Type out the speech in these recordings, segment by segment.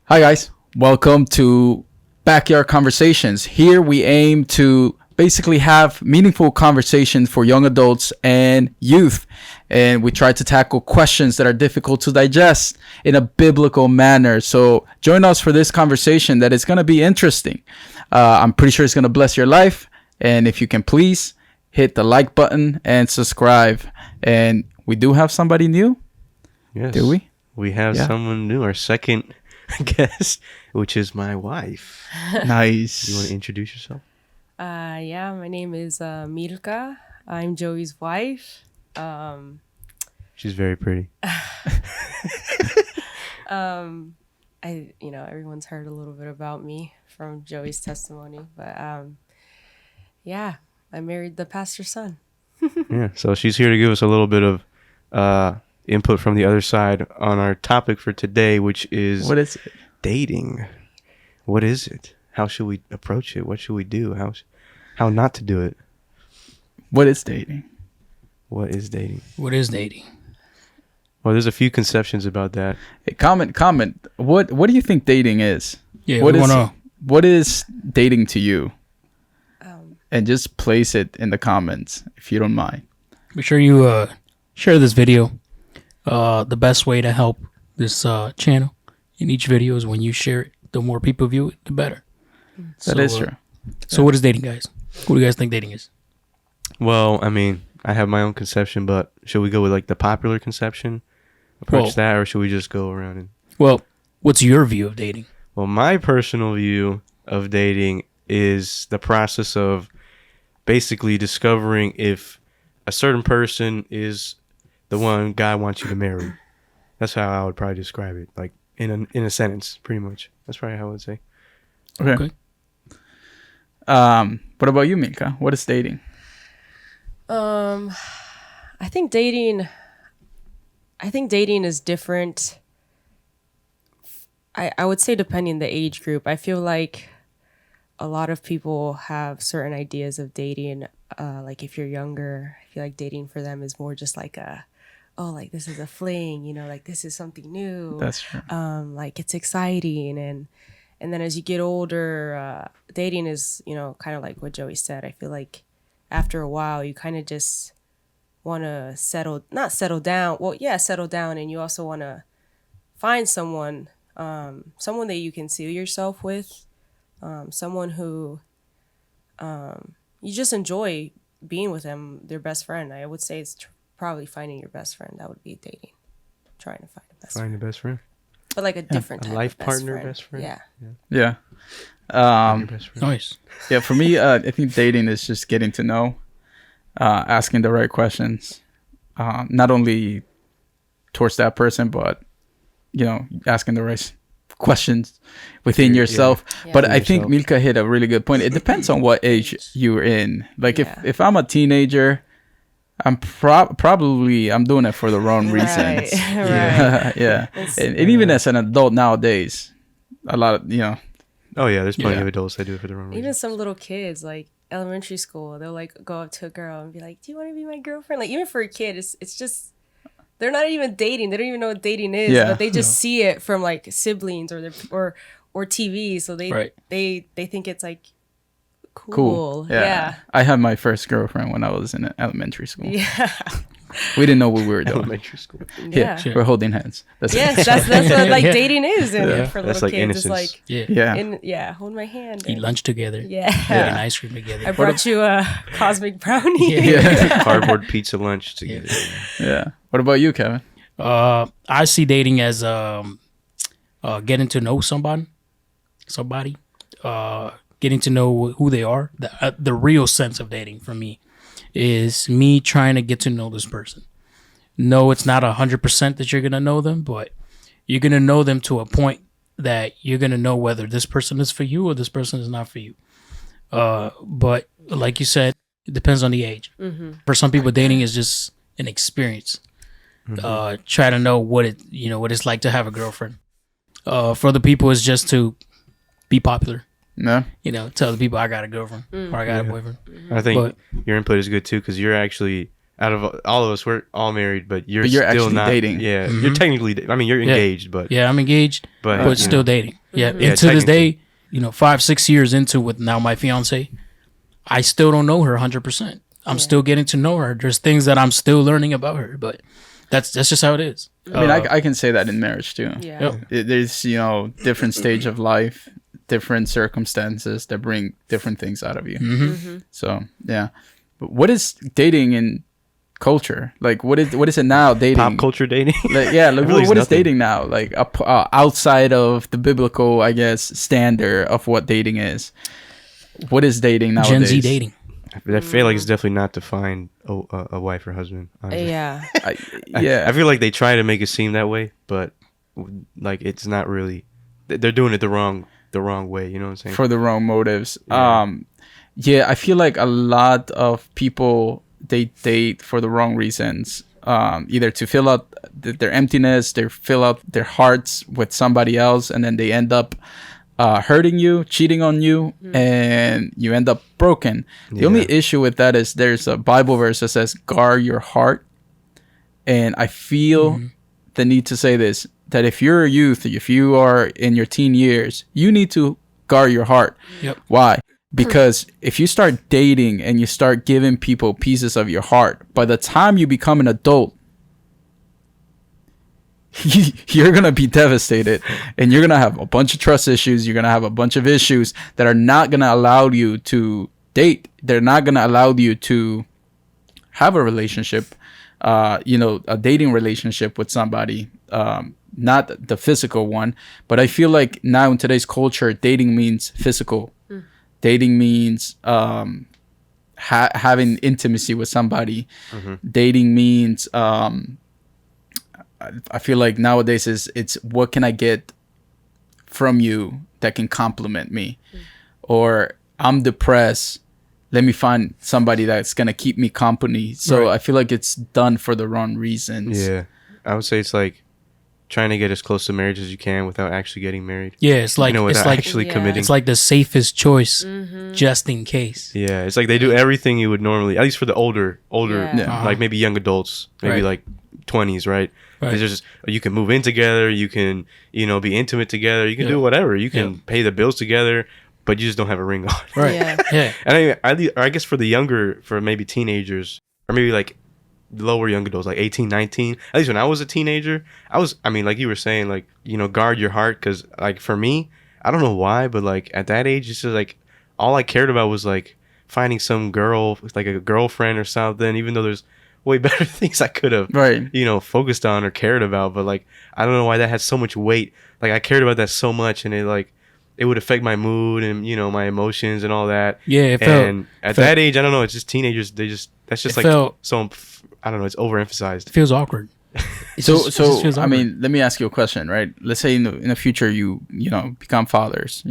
Hi, guys. Welcome to Backyard Conversations. Here we aim to basically have meaningful conversations for young adults and youth. And we try to tackle questions that are difficult to digest in a biblical manner. So join us for this conversation that is going to be interesting. I'm pretty sure it's going to bless your life. And if you can please hit the like button and subscribe. And we do have somebody new. Yes. Do we? We have someone new, our second guest, which is my wife. Nice. You want to introduce yourself? Yeah, my name is Milka. I'm Joey's wife. She's very pretty. Everyone's heard a little bit about me from Joey's testimony, but yeah, I married the pastor's son. Yeah, so she's here to give us a little bit of input from the other side on our topic for today, which is What is it? dating. What is it? How should we approach it? What should we do? How not to do it? What is dating? What is dating? What is dating? Well, there's a few conceptions about that. Hey, comment. What do you think dating is? Yeah, What is dating to you? And just place it in the comments if you don't mind. Make sure you share this video. The best way to help this channel in each video is when you share it. The more people view it, the better. That is true. So what is dating, guys? What do you guys think dating is? Well, I mean, I have my own conception, but should we go with like the popular conception? Approach that, or should we just go around and... Well, what's your view of dating? Well, my personal view of dating is the process of basically discovering if a certain person is the one God wants you to marry. That's how I would probably describe it, like in a sentence, pretty much. That's probably how I would say. Okay. What about you, Milka? What is dating? I think dating is different. I would say depending the age group. I feel like a lot of people have certain ideas of dating. Like if you're younger, I feel like dating for them is more just like like this is a fling, like this is something new. That's true. Like it's exciting, and then as you get older, dating is, kind of like what Joey said. I feel like after a while you kind of just want to settle down, and you also want to find someone that you can see yourself with, someone who you just enjoy being with them, their best friend. I would say it's probably finding your best friend. That would be dating, trying to find a best friend. Find a best friend. But like a different type A life of best partner, friend. best friend. Yeah. Yeah. Your best friend. Nice. Yeah, for me, I think dating is just getting to know, asking the right questions, not only towards that person, but, asking the right questions within yourself. Yeah. But Within I think Milka hit a really good point. It depends on what age you're in. Like if I'm a teenager, I'm probably doing it for the wrong reasons. Right. Yeah. And even as an adult nowadays, a lot of, Oh yeah, there's plenty of adults that do it for the wrong reason. Even some little kids, like elementary school, they'll like go up to a girl and be like, "Do you want to be my girlfriend?" Like even for a kid, it's just they're not even dating. They don't even know what dating is, but they just see it from like siblings or TV. So they think it's like cool. Yeah. I had my first girlfriend when I was in elementary school. Yeah. We didn't know what we were doing. Elementary school. Yeah. We're holding hands. That's Yes, that's what like dating is for That's little like kids. innocence. It's like hold my hand. Eat lunch together. Yeah. Eat an ice cream together. I brought you a cosmic brownie. Cardboard pizza lunch together. Yeah. What about you, Kevin? I see dating as getting to know somebody, getting to know who they are. The real sense of dating for me is me trying to get to know this person. No, it's not 100% that you're gonna know them, but you're gonna know them to a point that you're gonna know whether this person is for you or this person is not for you. But like you said, it depends on the age. Mm-hmm. For some people, dating is just an experience. Mm-hmm. Try to know what it's like to have a girlfriend. For other people, it's just to be popular. No. Tell the people I got a girlfriend or I got a boyfriend. I think your input is good too, because you're actually out of all of us, we're all married, but you're you're still actually not dating. Yeah, you're technically. I mean, you're engaged, but Yeah, I'm engaged, But, but you still know. dating. Yeah, Mhm. Yeah, and to this technically. day, 5-6 years into with now my fiance, I still don't know her 100%. I'm still getting to know her. There's things that I'm still learning about her, but that's just how it is. I mean, I can say that in marriage too. Yeah. Yep. There's different stage of life, different circumstances that bring different things out of you. Mm-hmm. So yeah, but what is dating in culture? Like, what is it now? Dating, pop culture dating. Like, yeah, like, I feel like what it's is nothing. dating now? Like outside of the biblical, I guess, standard of what dating is. What is dating nowadays? Gen Z dating. I feel like it's definitely not to find a wife or husband. Honestly. Yeah. Yeah, I feel like they try to make it seem that way, but like it's not really. They're doing it the wrong way. You know what I'm saying? for the wrong motives. Yeah. Yeah, I feel like a lot of people they date for the wrong reasons. Either to fill out their emptiness, they fill out their hearts with somebody else, and then they end up hurting you, cheating on you, and you end up broken. The only issue with that is there's a Bible verse that says, guard your heart. And I feel the need to say this, that if you're a youth, if you are in your teen years, you need to guard your heart. Yep. Why? Because if you start dating and you start giving people pieces of your heart, by the time you become an adult, you're going to be devastated, and you're going to have a bunch of trust issues. You're going to have a bunch of issues that are not going to allow you to date. They're not going to allow you to have a relationship, a dating relationship with somebody, not the physical one. But I feel like now in today's culture, dating means physical. Dating means having intimacy with somebody. Dating means I feel like nowadays it's what can I get from you that can compliment me, or I'm depressed, let me find somebody that's gonna keep me company. So Right. I feel like it's done for the wrong reasons. Yeah, I would say it's like trying to get as close to marriage as you can without actually getting married. Yeah, it's like it's without like actually Yeah. committing. it's like the safest choice, just in case. Yeah, it's like they do everything you would normally, at least for the older, Yeah. Yeah. like maybe young adults, maybe Right. like 20s, right? Right. It's just you can move in together, you can be intimate together, you can Yeah. do whatever, you can Yeah. pay the bills together, but you just don't have a ring on. Right. Yeah. Yeah. And I guess for the younger, for maybe teenagers, or maybe like lower young adults, like 18, 19, at least when I was a teenager, I mean, like you were saying, like, guard your heart, because like for me, I don't know why, but like at that age, it's just like all I cared about was like finding some girl, like a girlfriend or something, even though there's way better things I could have, Right. focused on or cared about. But like, I don't know why that had so much weight. Like I cared about that so much, and it would affect my mood and my emotions and all that. Yeah, it felt- And at felt- that age, I don't know. It's just teenagers. That's just It like felt- so. I don't know. It's overemphasized. It feels awkward. So it just feels I awkward. mean, let me ask you a question, right? Let's say in the future you become fathers,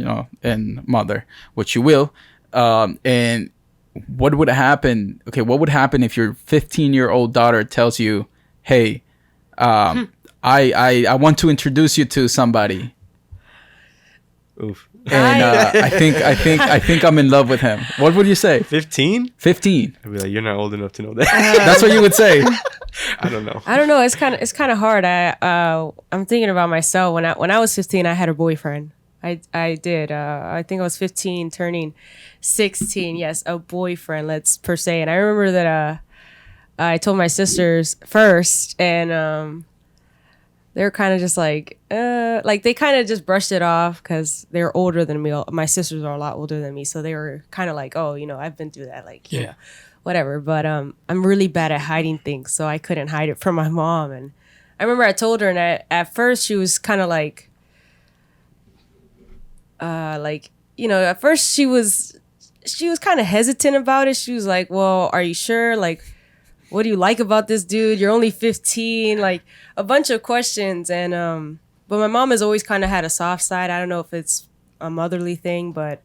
and mother, which you will, and what would happen? Okay, what would happen if your 15-year-old daughter tells you, "Hey, I want to introduce you to somebody, Oof. and I think I'm in love with him." What would you say? 15? 15. I'd be like, you're not old enough to know that. That's what you would say. I don't know. I don't know. It's kind of hard. I'm thinking about myself. When I was 15, I had a boyfriend. I did. I think I was 15, turning 16. Yes, a boyfriend. Let's per se. And I remember that I told my sisters first, and they were kind of just like they kind of just brushed it off because they're older than me. My sisters are a lot older than me, so they were kind of like, oh, I've been through that. Like, Yeah. whatever. But I'm really bad at hiding things, so I couldn't hide it from my mom. And I remember I told her, and at first she was kind of like, at first she was kind of hesitant about it. She was like, well, are you sure? Like, what do you like about this dude? You're only 15. Like, a bunch of questions. And but my mom has always kind of had a soft side. I don't know if it's a motherly thing, but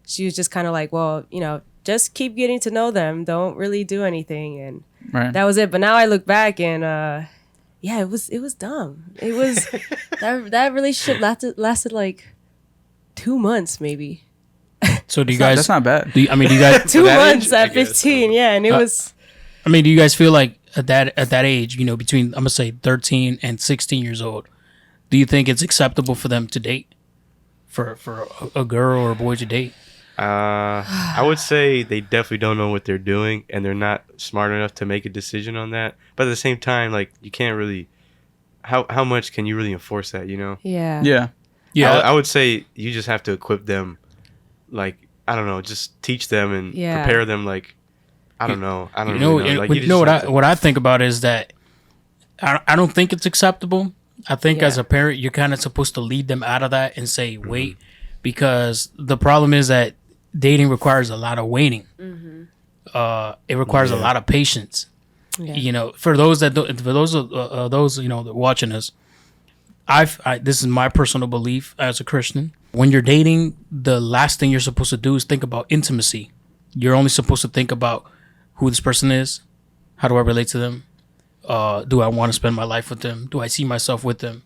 she was just kind of like, well, just keep getting to know them. Don't really do anything. And Right. that was it. But now I look back, and it was dumb. It was that relationship lasted like 2 months maybe. So do you That's guys? not bad. Do you guys? 2 that months age, I at guess, 15, yeah, and it was I mean, do you guys feel like at that age, you know, between I'm gonna say 13 and 16 years old, do you think it's acceptable for them to date, for a girl or a boy to date? I would say they definitely don't know what they're doing, and they're not smart enough to make a decision on that. But at the same time, like, you can't really. How much can you really enforce that? You know. Yeah. Yeah. Yeah, I would say you just have to equip them, like, I don't know, just teach them and Yeah. prepare them. Like, I don't know. I don't you know, really know. Like, you know just what have to- what I think about is that I don't think it's acceptable. I think as Yeah. a parent, you're kind of supposed to lead them out of that and say, wait, because the problem is that dating requires a lot of waiting. It requires a lot of patience. Yeah. You know, for those that don't, for those you know that watching us, this is my personal belief as a Christian. When you're dating, the last thing you're supposed to do is think about intimacy. You're only supposed to think about who this person is, how do I relate to them, do I want to spend my life with them, do I see myself with them,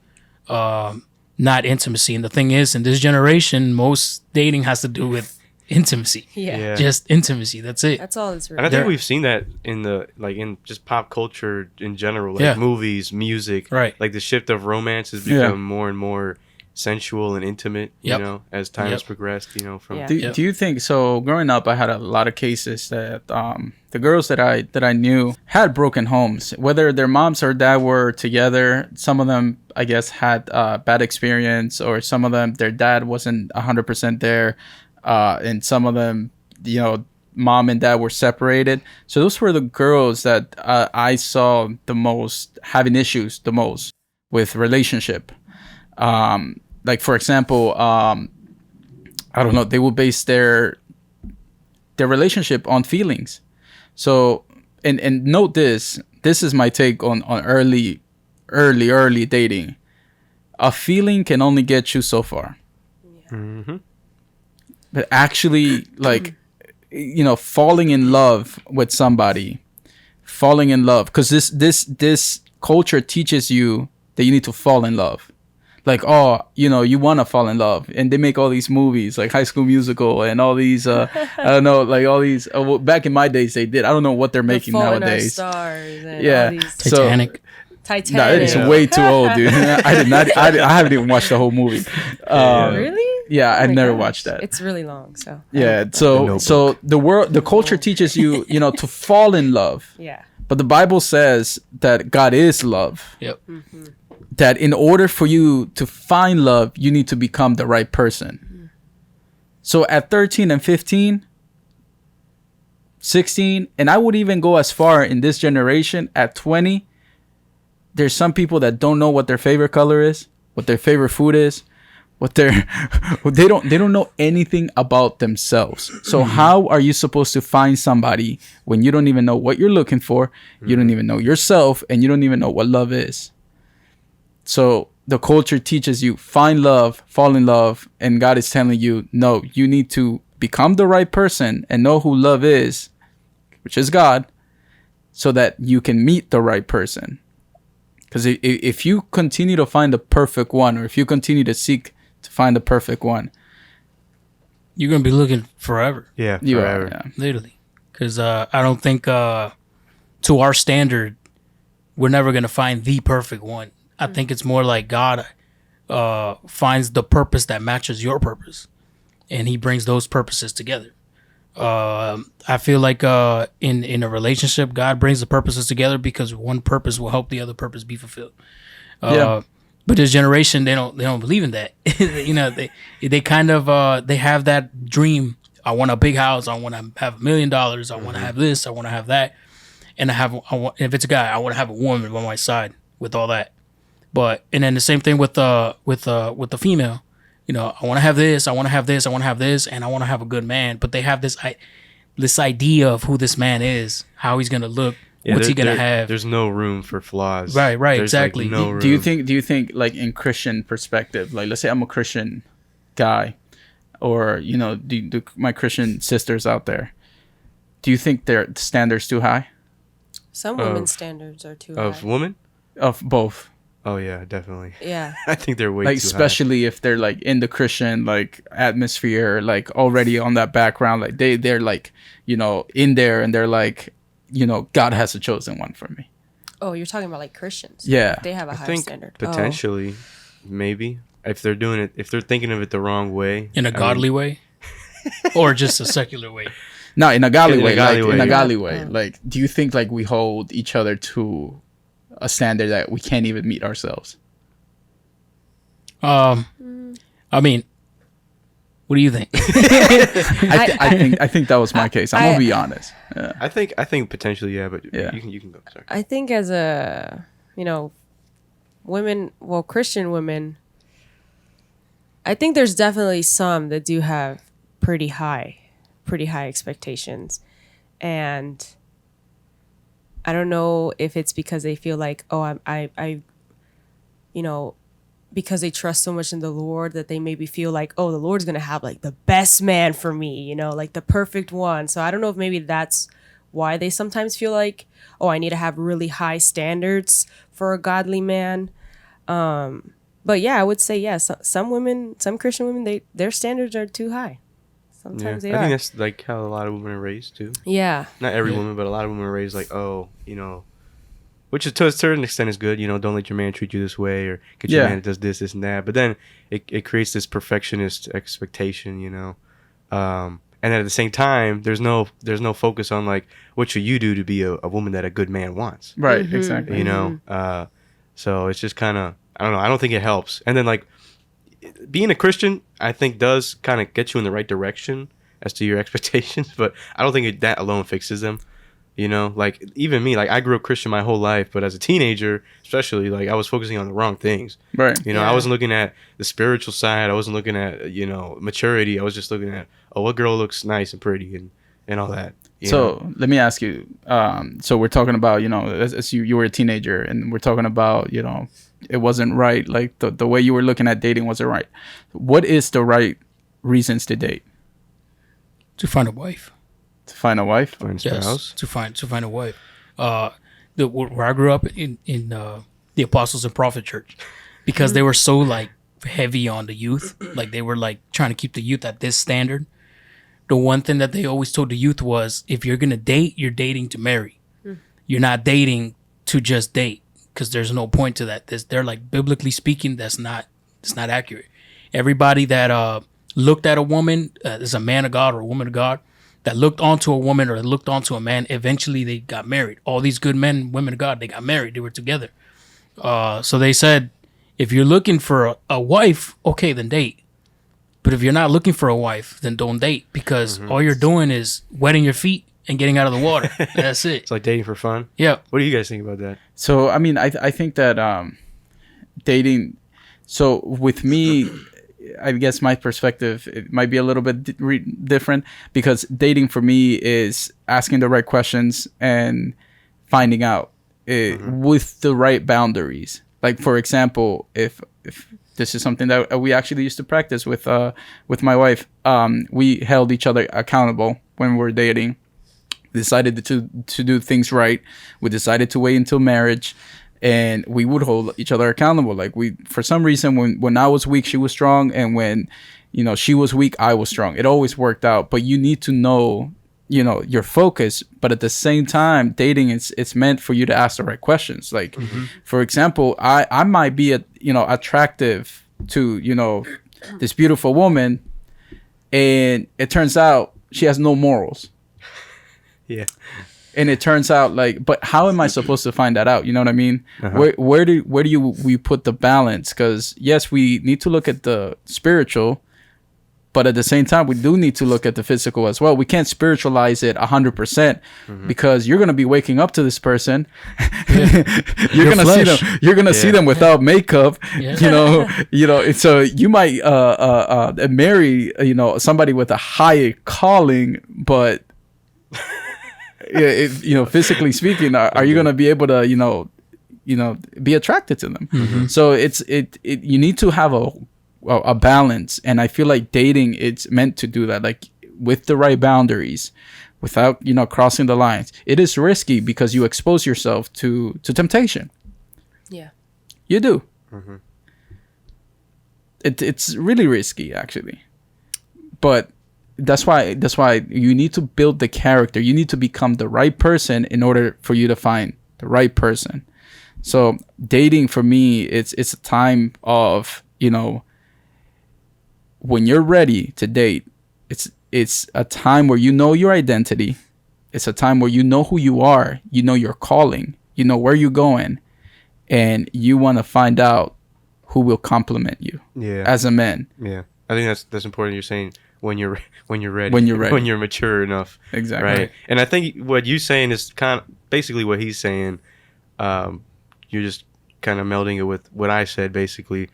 not intimacy. And the thing is, in this generation, most dating has to do with intimacy. Yeah. Yeah. Just intimacy. That's it. That's all it's And I really. think There- we've seen that in just pop culture in general, like Yeah. movies, music, Right. Like the shift of romance has Yeah. become more and more sensual and intimate. Yep. You know, as time has progressed. You know, from Yeah. Do you think so? Growing up, I had a lot of cases that the girls that I knew had broken homes, whether their moms or dad were together. Some of them, I guess, had bad experience, or some of them their dad wasn't 100% there, and some of them, you know, mom and dad were separated. So those were the girls that I saw the most having issues the most with relationship. Like, for example, I don't know, they will base their relationship on feelings. So, and note this is my take on early dating. A feeling can only get you so far. Mhm. But actually, like, you know, falling in love with somebody, because this culture teaches you that you need to fall in love. Like, oh, you know, you want to fall in love, and they make all these movies like High School Musical and all these I don't know, like all these well, back in my days they did. I don't know what they're making Falling nowadays. Stars and Yeah. all these So- Titanic. Titanic. No, it is Yeah. way too old, dude. I did not. I haven't even watched the whole movie. Really? Yeah, Oh I've my never gosh. watched that. It's really long, so. Yeah. The So Notebook. the culture teaches you, you know, to fall in love. Yeah. But the Bible says that God is love. Yep. That in order for you to find love, you need to become the right person. So at 13 and 15, 16, and I would even go as far in this generation at 20, there's some people that don't know what their favorite color is, what their favorite food is, what their they don't know anything about themselves. So how are you supposed to find somebody when you don't even know what you're looking for, you don't even know yourself, and you don't even know what love is? So the culture teaches you find love, fall in love, and God is telling you, no, you need to become the right person and know who love is, which is God, so that you can meet the right person. Because if you continue to find the perfect one, or if you continue to seek to find the perfect one, You're gonna be looking forever, Yeah, you forever. are. Yeah. literally. Because I don't think to our standard, we're never gonna find the perfect one. I think it's more like God finds the purpose that matches your purpose, and He brings those purposes together. I feel like in a relationship, God brings the purposes together because one purpose will help the other purpose be fulfilled. Yeah. But this generation, they don't believe in that. You know, they kind of they have that dream. I want a big house. I want to have $1 million. I want to have this. I want to have that. And if it's a guy, I want to have a woman by my side with all that. But and then the same thing with the female. You know, I want to have this. I want to have this. I want to have this, and I want to have a good man. But they have this idea of who this man is, how he's gonna look, what's he gonna have. There's no room for flaws. Right, There's, exactly. Like, no room. Do you think like in Christian perspective, like let's say I'm a Christian guy, or you know, do my Christian sisters out there, do you think their standards too high? Some women's standards are too of high. women? Of both, Oh yeah, definitely. Yeah. I think they're way like too especially if they're like in the Christian like atmosphere, like already on that background, like they're like, you know, in there, and they're like God has a chosen one for me. Oh, you're talking about like Christians. Yeah. They have a I higher think standard. potentially, maybe if they're doing it, if they're thinking of it the wrong way, In a godly way, or just a secular way. No, in a godly In a way. godly Like way, in a yeah. godly way. Like, do you think like we hold each other to a standard that we can't even meet ourselves? I mean, what do you think? I think that was my case. I'm gonna be honest. Yeah. I think potentially, yeah. But Yeah. you can go. Sorry. I think as a, women, well, Christian women, I think there's definitely some that do have pretty high expectations. And I don't know if it's because they feel like, oh, I because they trust so much in the Lord that they maybe feel like, oh, the Lord's going to have like the best man for me, like the perfect one. So I don't know if maybe that's why they sometimes feel like, oh, I need to have really high standards for a godly man. But yeah, I would say, yeah, some women, some Christian women, their standards are too high. Sometimes they I are. think that's like how a lot of women are raised too. Yeah. Not every woman, but a lot of women are raised like, oh, which is to a certain extent is good. Don't let your man treat you this way, or get your Yeah. man that does this and that. But then it creates this perfectionist expectation, and then at the same time, there's no focus on like what should you do to be a woman that a good man wants, Right. Exactly. So it's just kind of, I don't know. I don't think it helps. And then like being a Christian, I think does kind of get you in the right direction as to your expectations, but I don't think that alone fixes them. Like even me, like I grew up Christian my whole life, but as a teenager, especially, like I was focusing on the wrong things. Right. I wasn't looking at the spiritual side. I wasn't looking at, maturity. I was just looking at, oh, what girl looks nice and pretty and all that. So let me ask you. So we're talking about, as you were a teenager, and we're talking about, it wasn't right. Like the way you were looking at dating wasn't right. What is the right reasons to date? To find a wife. To find a wife? Find Yes, spouse. to find a wife. Where I grew up in the Apostles and Prophet Church, because they were so like heavy on the youth, like they were like trying to keep the youth at this standard. The one thing that they always told the youth was, if you're gonna date, you're dating to marry. You're not dating to just date, because there's no point to that. They're like, biblically speaking, that's not accurate. Everybody that looked at a woman as a man of God or a woman of God, that looked onto a woman or looked onto a man, eventually they got married. All these good men and women of God, they got married. They were together. So they said, if you're looking for a wife, okay, then date. But if you're not looking for a wife, then don't date, because all you're doing is wetting your feet and getting out of the water. That's it. It's like dating for fun. Yeah. What do you guys think about that? So, I mean, I think that dating, so with me, I guess my perspective, it might be a little bit different, because dating for me is asking the right questions and finding out with the right boundaries. Like, for example, if this is something that we actually used to practice with my wife, we held each other accountable when we were dating. We decided to do things right. We decided to wait until marriage, and we would hold each other accountable. Like, for some reason, when I was weak, she was strong, and when she was weak, I was strong. It always worked out. But you need to know your focus, but at the same time, dating it's meant for you to ask the right questions. Like, for example, I might be attractive to this beautiful woman, and it turns out she has no morals. Yeah. And it turns out, like, but how am I supposed to find that out? You know what I mean? Where do we put the balance? Because yes, we need to look at the spiritual, but at the same time, we do need to look at the physical as well. We can't spiritualize it 100% because you're gonna be waking up to this person. You're gonna see them. You're gonna see them without makeup. Yeah. So you might marry somebody with a high calling, but physically speaking, are you gonna be able to be attracted to them? So you need to have a balance, and I feel like dating, it's meant to do that, like with the right boundaries, without crossing the lines. It is risky because you expose yourself to temptation. Yeah. You do. It's really risky, actually, but that's why you need to build the character. You need to become the right person in order for you to find the right person. So dating for me, it's a time of, you know, when you're ready to date, it's a time where you know your identity. It's a time where you know who you are, you know your calling, you know where you're going, and you want to find out who will complement you as a man. Yeah. I think that's important. You're saying when you're ready, when you're mature enough. Exactly. Right. And I think what you're saying is kind of basically what he's saying. You're just kind of melding it with what I said, basically.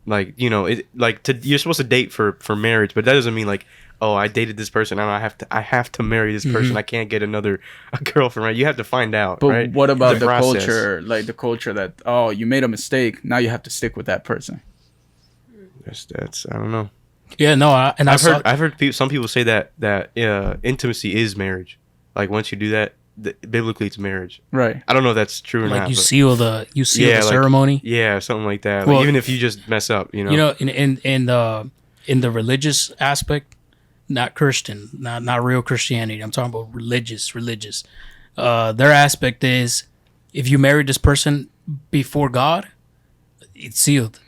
Like, you know, you're supposed to date for marriage, but that doesn't mean like, oh, I dated this person and I have to marry this person. I can't get a girlfriend, right? You have to find out. But right? what about It's the a process. culture, like the culture that, oh, you made a mistake, now you have to stick with that person? That's I don't know. Yeah, no, I've heard some people say that intimacy is marriage. Like once you do that, biblically it's marriage. Right. I don't know if that's true or like not. you but- seal the like, ceremony. Yeah, something like that. Well, like, even if you just mess up, you know. You know, in the religious aspect, not Christian, not real Christianity. I'm talking about religious. Their aspect is, if you married this person before God, it's sealed.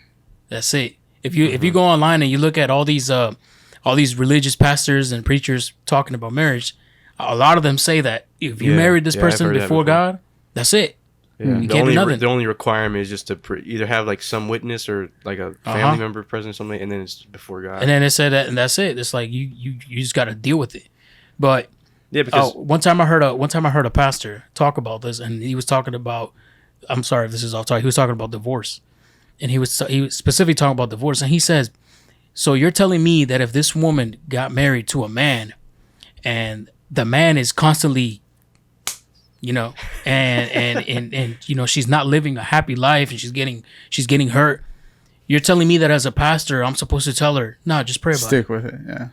That's it. If you go online and you look at all these religious pastors and preachers talking about marriage, a lot of them say that if you married this person I've heard that before God, that's it. Yeah. You can't do nothing. The only requirement is just to either have like some witness or like a family member present or something, and then it's before God. And then it said that, and that's it. It's like you just got to deal with it. But yeah, because one time I heard a pastor talk about this, and he was talking about. I'm sorry if this is off topic. He was talking about divorce, and he was specifically talking about divorce, and he says, "So you're telling me that if this woman got married to a man, and the man is constantly, you know, and you know, she's not living a happy life and she's getting hurt. You're telling me that as a pastor, I'm supposed to tell her, no, just pray about it. Stick with it. Yeah.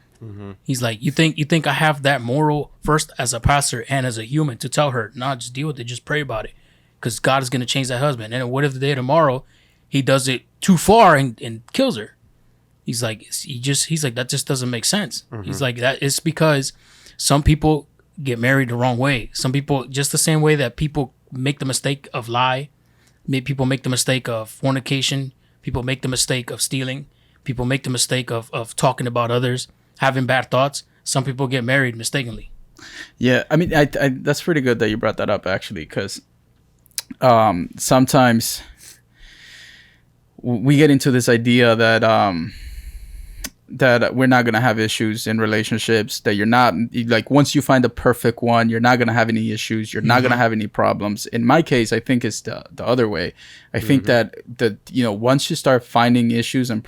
He's like, you think I have that moral first as a pastor and as a human to tell her, no, just deal with it, just pray about it, because God is gonna change that husband. And what if the day of tomorrow he does it too far and kills her? He's like, that just doesn't make sense. He's like, that it's because some people get married the wrong way. Some people, just the same way that people make the mistake of lie, people make the mistake of fornication, people make the mistake of stealing, people make the mistake of talking about others, having bad thoughts. Some people get married mistakenly. Yeah, I mean, I that's pretty good that you brought that up, actually, because sometimes we get into this idea that that we're not going to have issues in relationships, that you're not, like, once you find the perfect one, you're not going to have any issues, you're not going to have any problems. In my case, I think it's the other way. I think that you know, once you start finding issues and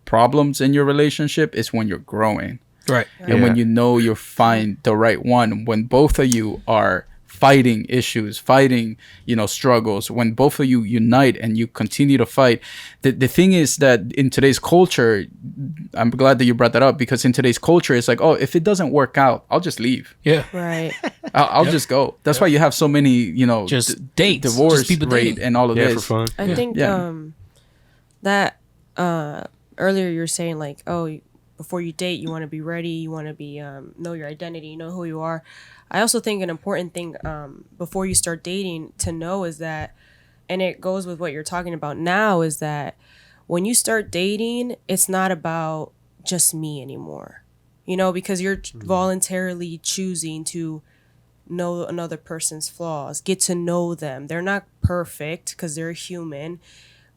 problems in your relationship is when you're growing. Right. And when you know you find the right one, when both of you are fighting issues, fighting, you know, struggles, when both of you unite and you continue to fight. The thing is that in today's culture, I'm glad that you brought that up, because in today's culture, it's like, oh, if it doesn't work out, I'll just leave. Yeah. Right. I'll just go. That's why you have so many, you know, Just dates, divorce just people rate dating. and all of yeah, this. for fun. I think Yeah. that earlier you were saying, like, oh, before you date, you want to be ready, you want to be know your identity, you know who you are. I also think an important thing before you start dating to know is that, and it goes with what you're talking about now, is that when you start dating, it's not about just me anymore, you know, because you're voluntarily choosing to know another person's flaws, get to know them. They're not perfect because they're human.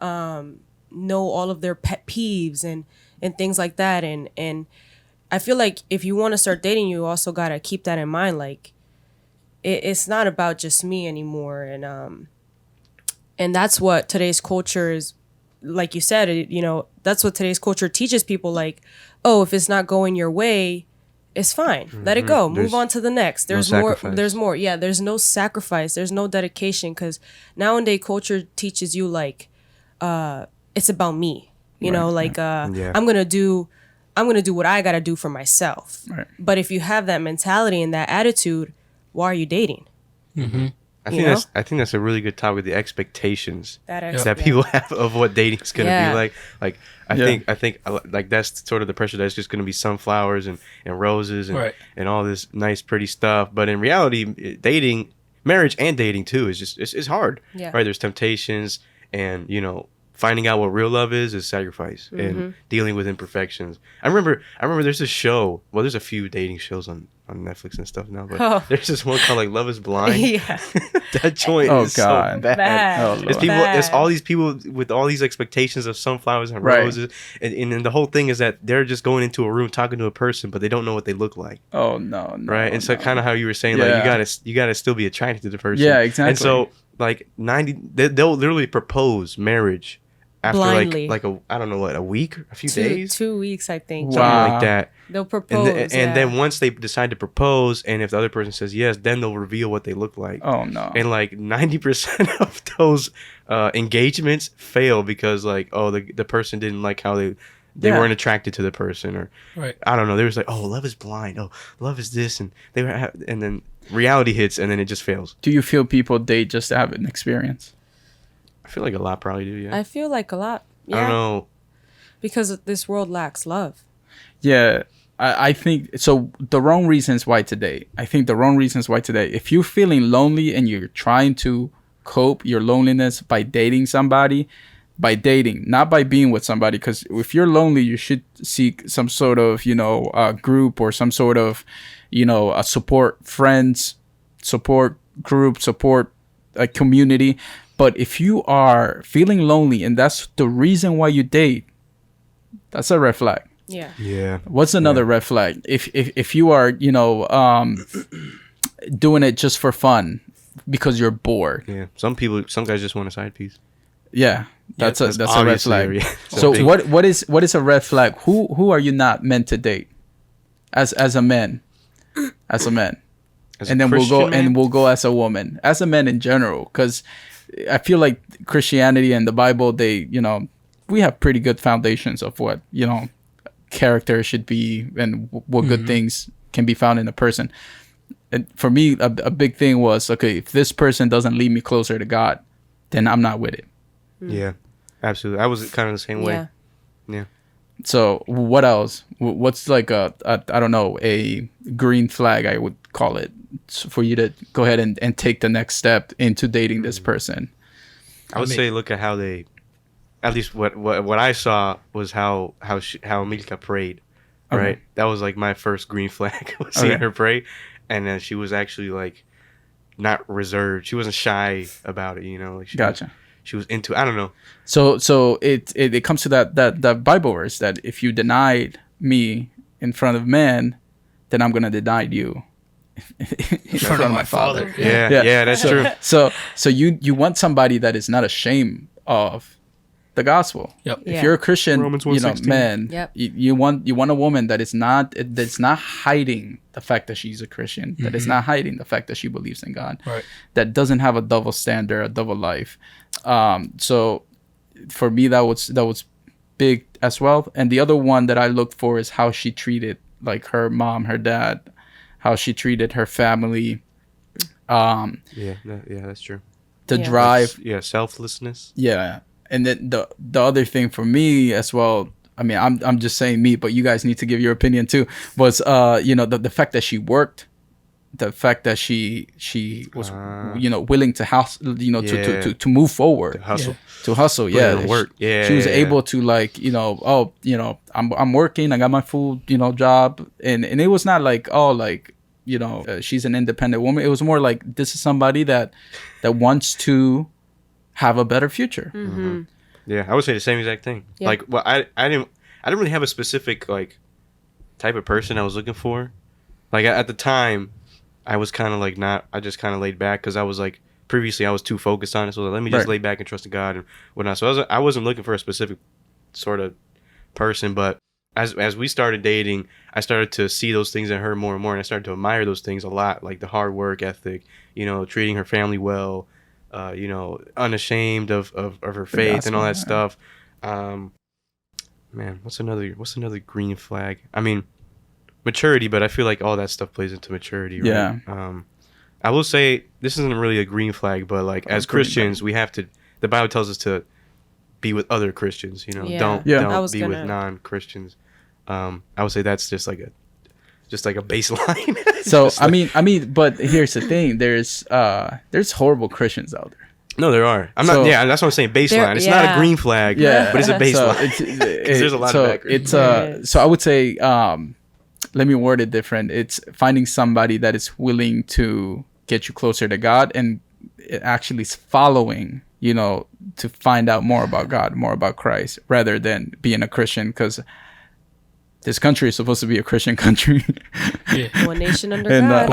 Know all of their pet peeves and things like that. And I feel like if you want to start dating, you also got to keep that in mind. Like, it's not about just me anymore. And that's what today's culture is, like you said, you know, that's what today's culture teaches people. Like, oh, if it's not going your way, it's fine. Let it go. Move on to the next. There's more. sacrifice. There's more. Yeah, there's no sacrifice. There's no dedication, because nowadays culture teaches you, like, it's about me. You know, like, I'm gonna do what I gotta do for myself. Right. But if you have that mentality and that attitude, why are you dating? I think that's a really good topic. The expectations That that people have of what dating's gonna be like. Like Yeah. I think like that's sort of the pressure that's just gonna be sunflowers and roses and Right. and all this nice pretty stuff. But in reality, dating, marriage and dating too is just it's hard. Yeah. Right. There's temptations and finding out what real love is sacrifice and dealing with imperfections. I remember there's this show. Well, there's a few dating shows on Netflix and stuff now, but there's this one called like Love Is Blind. Yeah. That joint Oh, is God. so bad. Bad. Oh, It's Lord. people. It's Bad. all these people with all these expectations of sunflowers and Right. roses, and then the whole thing is that they're just going into a room talking to a person, but they don't know what they look like, Oh no, no. right? And so no. kind of how you were saying, like Yeah. you gotta still be attracted to the person. Yeah, exactly. And so like they'll literally propose marriage after Blindly. like a I don't know what, a week, a few two, days, 2 weeks, I think. Wow. something like that. They'll And, propose. and then once they decide to propose, and if the other person says yes, then they'll reveal what they look like. Oh no. And like 90% of those engagements fail because like the person didn't like how they Yeah. weren't attracted to the person, or Right. I don't know. They was like, oh, love is blind. Oh, love is this, and they were and then reality hits, and then it just fails. Do you feel people date just to have an experience? I feel like a lot probably do. Yeah. I feel like a lot. Yeah. I don't know. Because this world lacks love. Yeah, I think so. The wrong reasons why to date. I think the wrong reasons why to date. If you're feeling lonely and you're trying to cope your loneliness by dating somebody, by dating, not by being with somebody. Because if you're lonely, you should seek some sort of group or some sort of a support, friends, support group, support a community. But if you are feeling lonely and that's the reason why you date, that's a red flag. Yeah. Yeah. What's another red flag? If you are doing it just for fun because you're bored, Yeah. Some guys just want a side piece. yeah, that's a red obviously flag. yeah. So big- what is a red flag? Who are you not meant to date as a man, as a man? as a And then Christian man, we'll go as a woman, as a man in general, because I feel like Christianity and the Bible, they we have pretty good foundations of what character should be and what good things can be found in a person. And for me, a big thing was, okay, if this person doesn't lead me closer to God, then I'm not with it. Yeah. Absolutely. I was kind of the same way. Yeah. Yeah. So what else? What's like a I don't know, a green flag, I would call it, for you to go ahead and take the next step into dating this person? I would say look at how they, at least what I saw was how Milka prayed, Okay. right? That was like my first green flag, was seeing Okay. her pray, and then she was actually like not reserved. She wasn't shy about it, like Gotcha. she was into. I don't know. So it comes to that Bible verse that if you denied me in front of men, then I'm gonna deny you in front of my Father. Yeah, Yeah. yeah, that's true. So you want somebody that is not ashamed of the gospel. Yep. If Yeah. you're a Christian, Romans 1:16. man, Yep. you want a woman that's not hiding the fact that she's a Christian, that is not hiding the fact that she believes in God, Right. that doesn't have a double standard, a double life. So for me, that was big as well. And the other one that I looked for is how she treated like her mom, her dad, how she treated her family, Yeah, that's true. the Yeah. drive. Yeah, selflessness. Yeah, and then the other thing for me as well. I mean, I'm just saying me, but you guys need to give your opinion too. Was the fact that she worked, the fact that she was willing to Yeah. to move forward, Hustle. to hustle. Put Yeah, in work. Yeah, she was yeah, able to I'm working. I got my full job, and it was not like she's an independent woman. It was more like this is somebody that wants to have a better future. Mm-hmm. Yeah, I would say the same exact thing. Yeah. Like, well, I didn't really have a specific like type of person I was looking for. Like at the time, I was kind of like not. I just kind of laid back because I was like previously I was too focused on it. So let me just Right. lay back and trust in God and whatnot. So I wasn't looking for a specific sort of person, but as we started dating, I started to see those things in her more and more, and I started to admire those things a lot, like the hard work ethic, treating her family well. Unashamed of her faith and all that gospel, stuff. Man, what's another green flag? I mean, maturity, but I feel like all that stuff plays into maturity, right? Yeah. I will say this isn't really a green flag, but like as green Christians, we have to. The Bible tells us to be with other Christians. You know, Yeah. don't Yeah. I don't was be with gonna- non-Christians. I would say that's just like a baseline. So Just I like- mean, but here's the thing: there's horrible Christians out there. no, there are. I'm So- not. Yeah, that's what I'm saying. Baseline. It's not a yeah. green flag. Yeah, but it's a baseline. So there's a lot of backers. It's There is. so I would say, let me word it different. It's finding somebody that is willing to get you closer to God and actually is following, you know, to find out more about God, more about Christ, rather than being a Christian. Because this country is supposed to be a Christian country. Yeah. One nation under And God.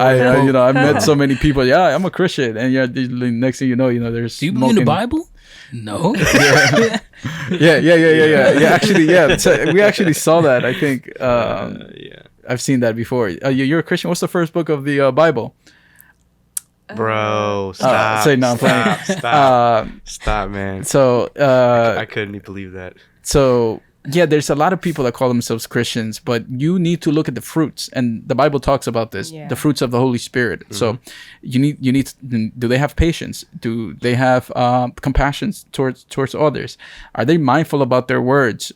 I met so many people. Yeah, I'm a Christian, and yeah, the next thing you know, there's Do you believe in the smoking- Bible? No. Yeah. Actually, yeah. So we actually saw that. I think yeah, I've seen that before. You're a Christian. What's the first book of the Bible? bro. Stop. say no, I'm playing. Stop. Stop, man. So I couldn't believe that. so yeah, there's a lot of people that call themselves Christians, but you need to look at the fruits, and the Bible talks about this, Yeah. the fruits of the Holy Spirit. So you need do they have patience? Do they have compassion towards others? Are they mindful about their words?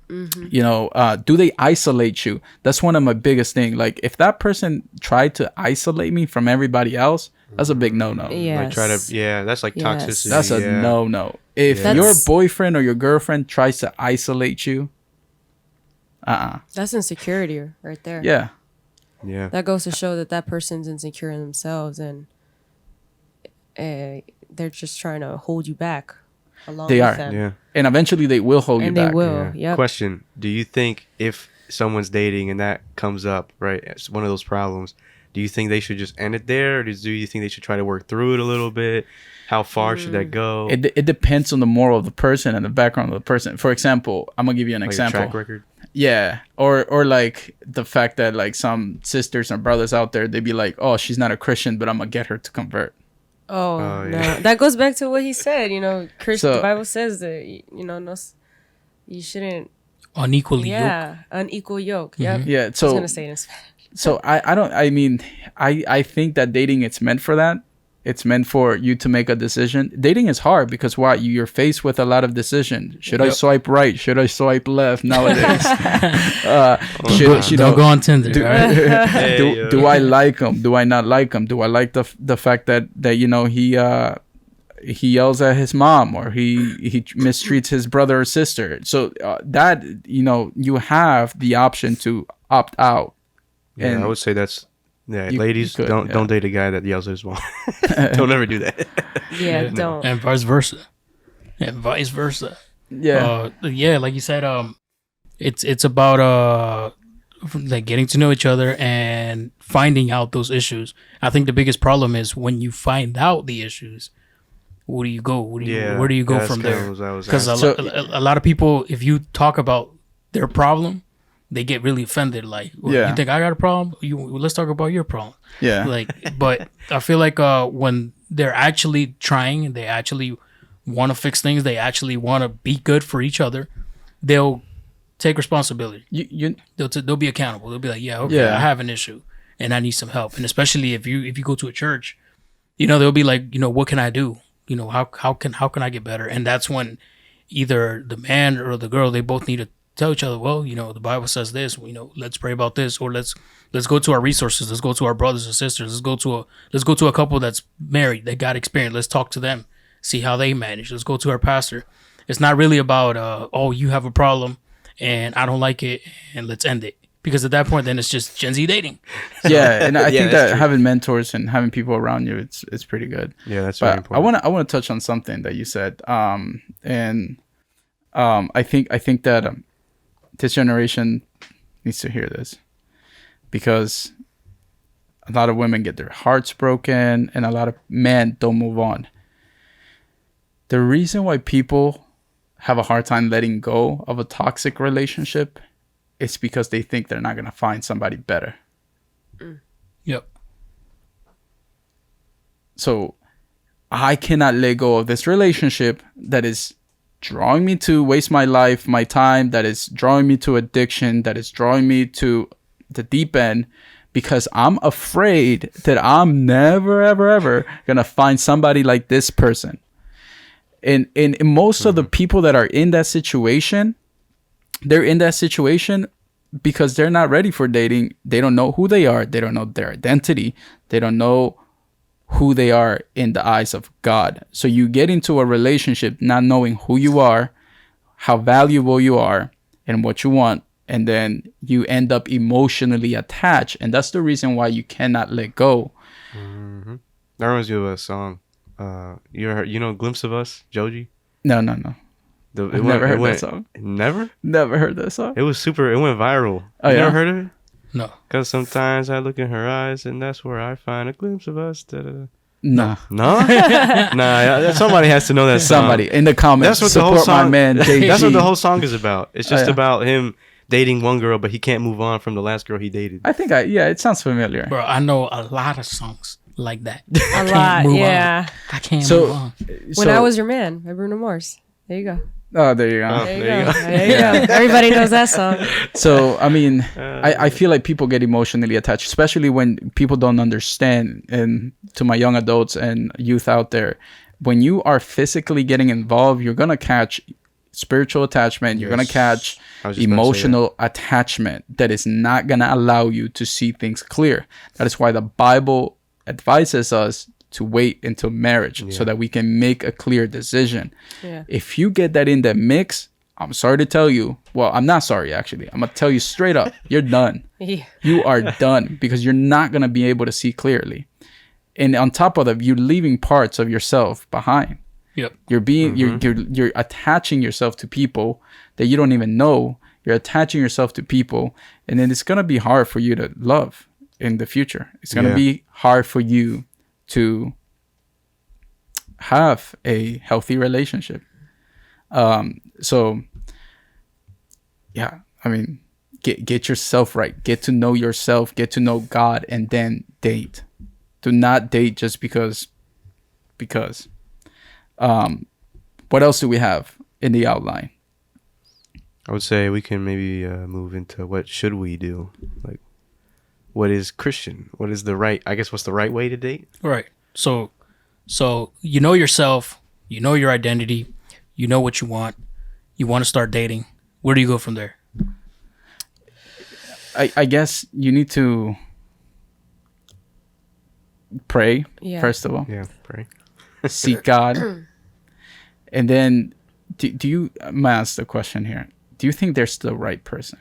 You know, do they isolate you? That's one of my biggest thing. Like if that person tried to isolate me from everybody else, that's a big no-no. Yes. Like try to. Yeah, that's like Yes. toxicity. That's a yeah. no-no. If Yeah. your That's- boyfriend or your girlfriend tries to isolate you, That's insecurity right there. yeah. Yeah. That goes to show that that person's insecure in themselves, and they're just trying to hold you back. Along They with are. them. Yeah. And eventually they will hold you And back. they will. Yeah. Yep. Question: do you think if someone's dating and that comes up, right, it's one of those problems, do you think they should just end it there, or do you think they should try to work through it a little bit? How far should that go? It depends on the moral of the person and the background of the person. For example, I'm gonna give you an like a example. track record. Yeah, or like the fact that like some sisters and brothers out there, they be like, oh, she's not a Christian, but I'm gonna get her to convert. Oh, Oh, no. yeah. That goes back to what he said. You know, So- the Bible says that, you know, you shouldn't. Unequally yoked. Yeah. Unequal yoke. Yep. Yeah, I was so going to say it in Spanish. so I mean I think that dating it's meant for that. It's meant for you to make a decision. Dating is hard because what you're faced with a lot of decisions. Should I Yep. swipe right? Should I swipe left nowadays? Don't go on Tinder. do, all right? Hey, yo. do I like him? Do I not like him? Do I like the fact that you know he yells at his mom or he mistreats his brother or sister? So that you know you have the option to opt out. Yeah, And I would say that's. Yeah, you ladies, could, don't yeah. date a guy that yells at his mom. Don't ever do that. Yeah, don't. And vice versa. And vice versa. Yeah, Yeah, like you said, it's about like getting to know each other and finding out those issues. I think the biggest problem is when you find out the issues, where do you go? Where do you go that's from kinda there? what I was Because asking. a lot of people, if you talk about their problem, they get really offended. Like, well, Yeah. you think I got a problem? Let's talk about your problem. yeah. Like, but I feel like when they're actually trying and they actually want to fix things, they actually want to be good for each other, they'll take responsibility. You They'll be accountable. They'll be like, yeah, okay, Yeah. I have an issue and I need some help. And especially if you go to a church, you know, they'll be like, you know, what can I do? You know, how can I get better? And that's when either the man or the girl, they both need to tell each other, well, you know, the Bible says this, you know, let's pray about this, or let's go to our resources, let's go to our brothers and sisters, let's go to a couple that's married, that got experience, let's talk to them, see how they manage, let's go to our pastor. It's not really about oh, you have a problem and I don't like it and let's end it, because at that point then it's just Gen Z dating. yeah, and I Yeah, think that's that true. having mentors and having people around you, it's pretty good. Yeah, that's very But important. I want to touch on something that you said, I think that this generation needs to hear this, because a lot of women get their hearts broken and a lot of men don't move on. The reason why people have a hard time letting go of a toxic relationship is because they think they're not going to find somebody better. Yep. So I cannot let go of this relationship that is drawing me to waste my life, my time, that is drawing me to addiction, that is drawing me to the deep end, because I'm afraid that I'm never, ever, ever gonna find somebody like this person. And most of the people that are in that situation, they're in that situation because they're not ready for dating. They don't know who they are. They don't know their identity. They don't know who they are in the eyes of God. So you get into a relationship not knowing who you are, how valuable you are, and what you want. And then you end up emotionally attached. And that's the reason why you cannot let go. Mm-hmm. That reminds me of a song. You know Glimpse of Us, Joji? No. I've never heard that song. Never? Never heard that song. It was super, it went viral. Oh, You yeah? never heard of it? No. Because sometimes I look in her eyes and that's where I find a glimpse of us. Da-da-da. No. No? Nah, somebody has to know that song. Somebody in the comments. That's what the support whole song, my man, JG. That's what the whole song is about. It's just Oh, yeah. about him dating one girl, but he can't move on from the last girl he dated. I think it sounds familiar. Bro, I know a lot of songs like that. A lot, yeah. I can't So- move on. When I Was Your Man by Bruno Mars. There you go. Oh, there you go. Oh. There you There you go. go. There you go. Everybody knows that song. So, I mean, I feel like people get emotionally attached, especially when people don't understand. And to my young adults and youth out there, when you are physically getting involved, you're going to catch spiritual attachment. You're going to catch I was just about to say emotional attachment that is not going to allow you to see things clear. That is why the Bible advises us to wait until marriage so that we can make a clear decision. Yeah. If you get that in the mix, I'm sorry to tell you. Well, I'm not sorry, actually. I'm going to tell you straight up. You're done. Yeah. You are done because you're not going to be able to see clearly. And on top of that, you're leaving parts of yourself behind. Yep. You're being you're attaching yourself to people that you don't even know. You're attaching yourself to people, and then it's going to be hard for you to love in the future. It's going to be hard for you to have a healthy relationship. So yeah, I mean, get yourself right. Get to know yourself, get to know God, and then date. Do not date just because. What else do we have in the outline? I would say we can maybe move into what should we do? Like, what is Christian? What is the right, I guess, what's the right way to date? Right. So you know yourself, you know your identity, you know what you want to start dating. Where do you go from there? I guess you need to pray, first of all. Yeah, pray. Seek God. And then, do you, I'm going to ask the question here. Do you think there's the right person?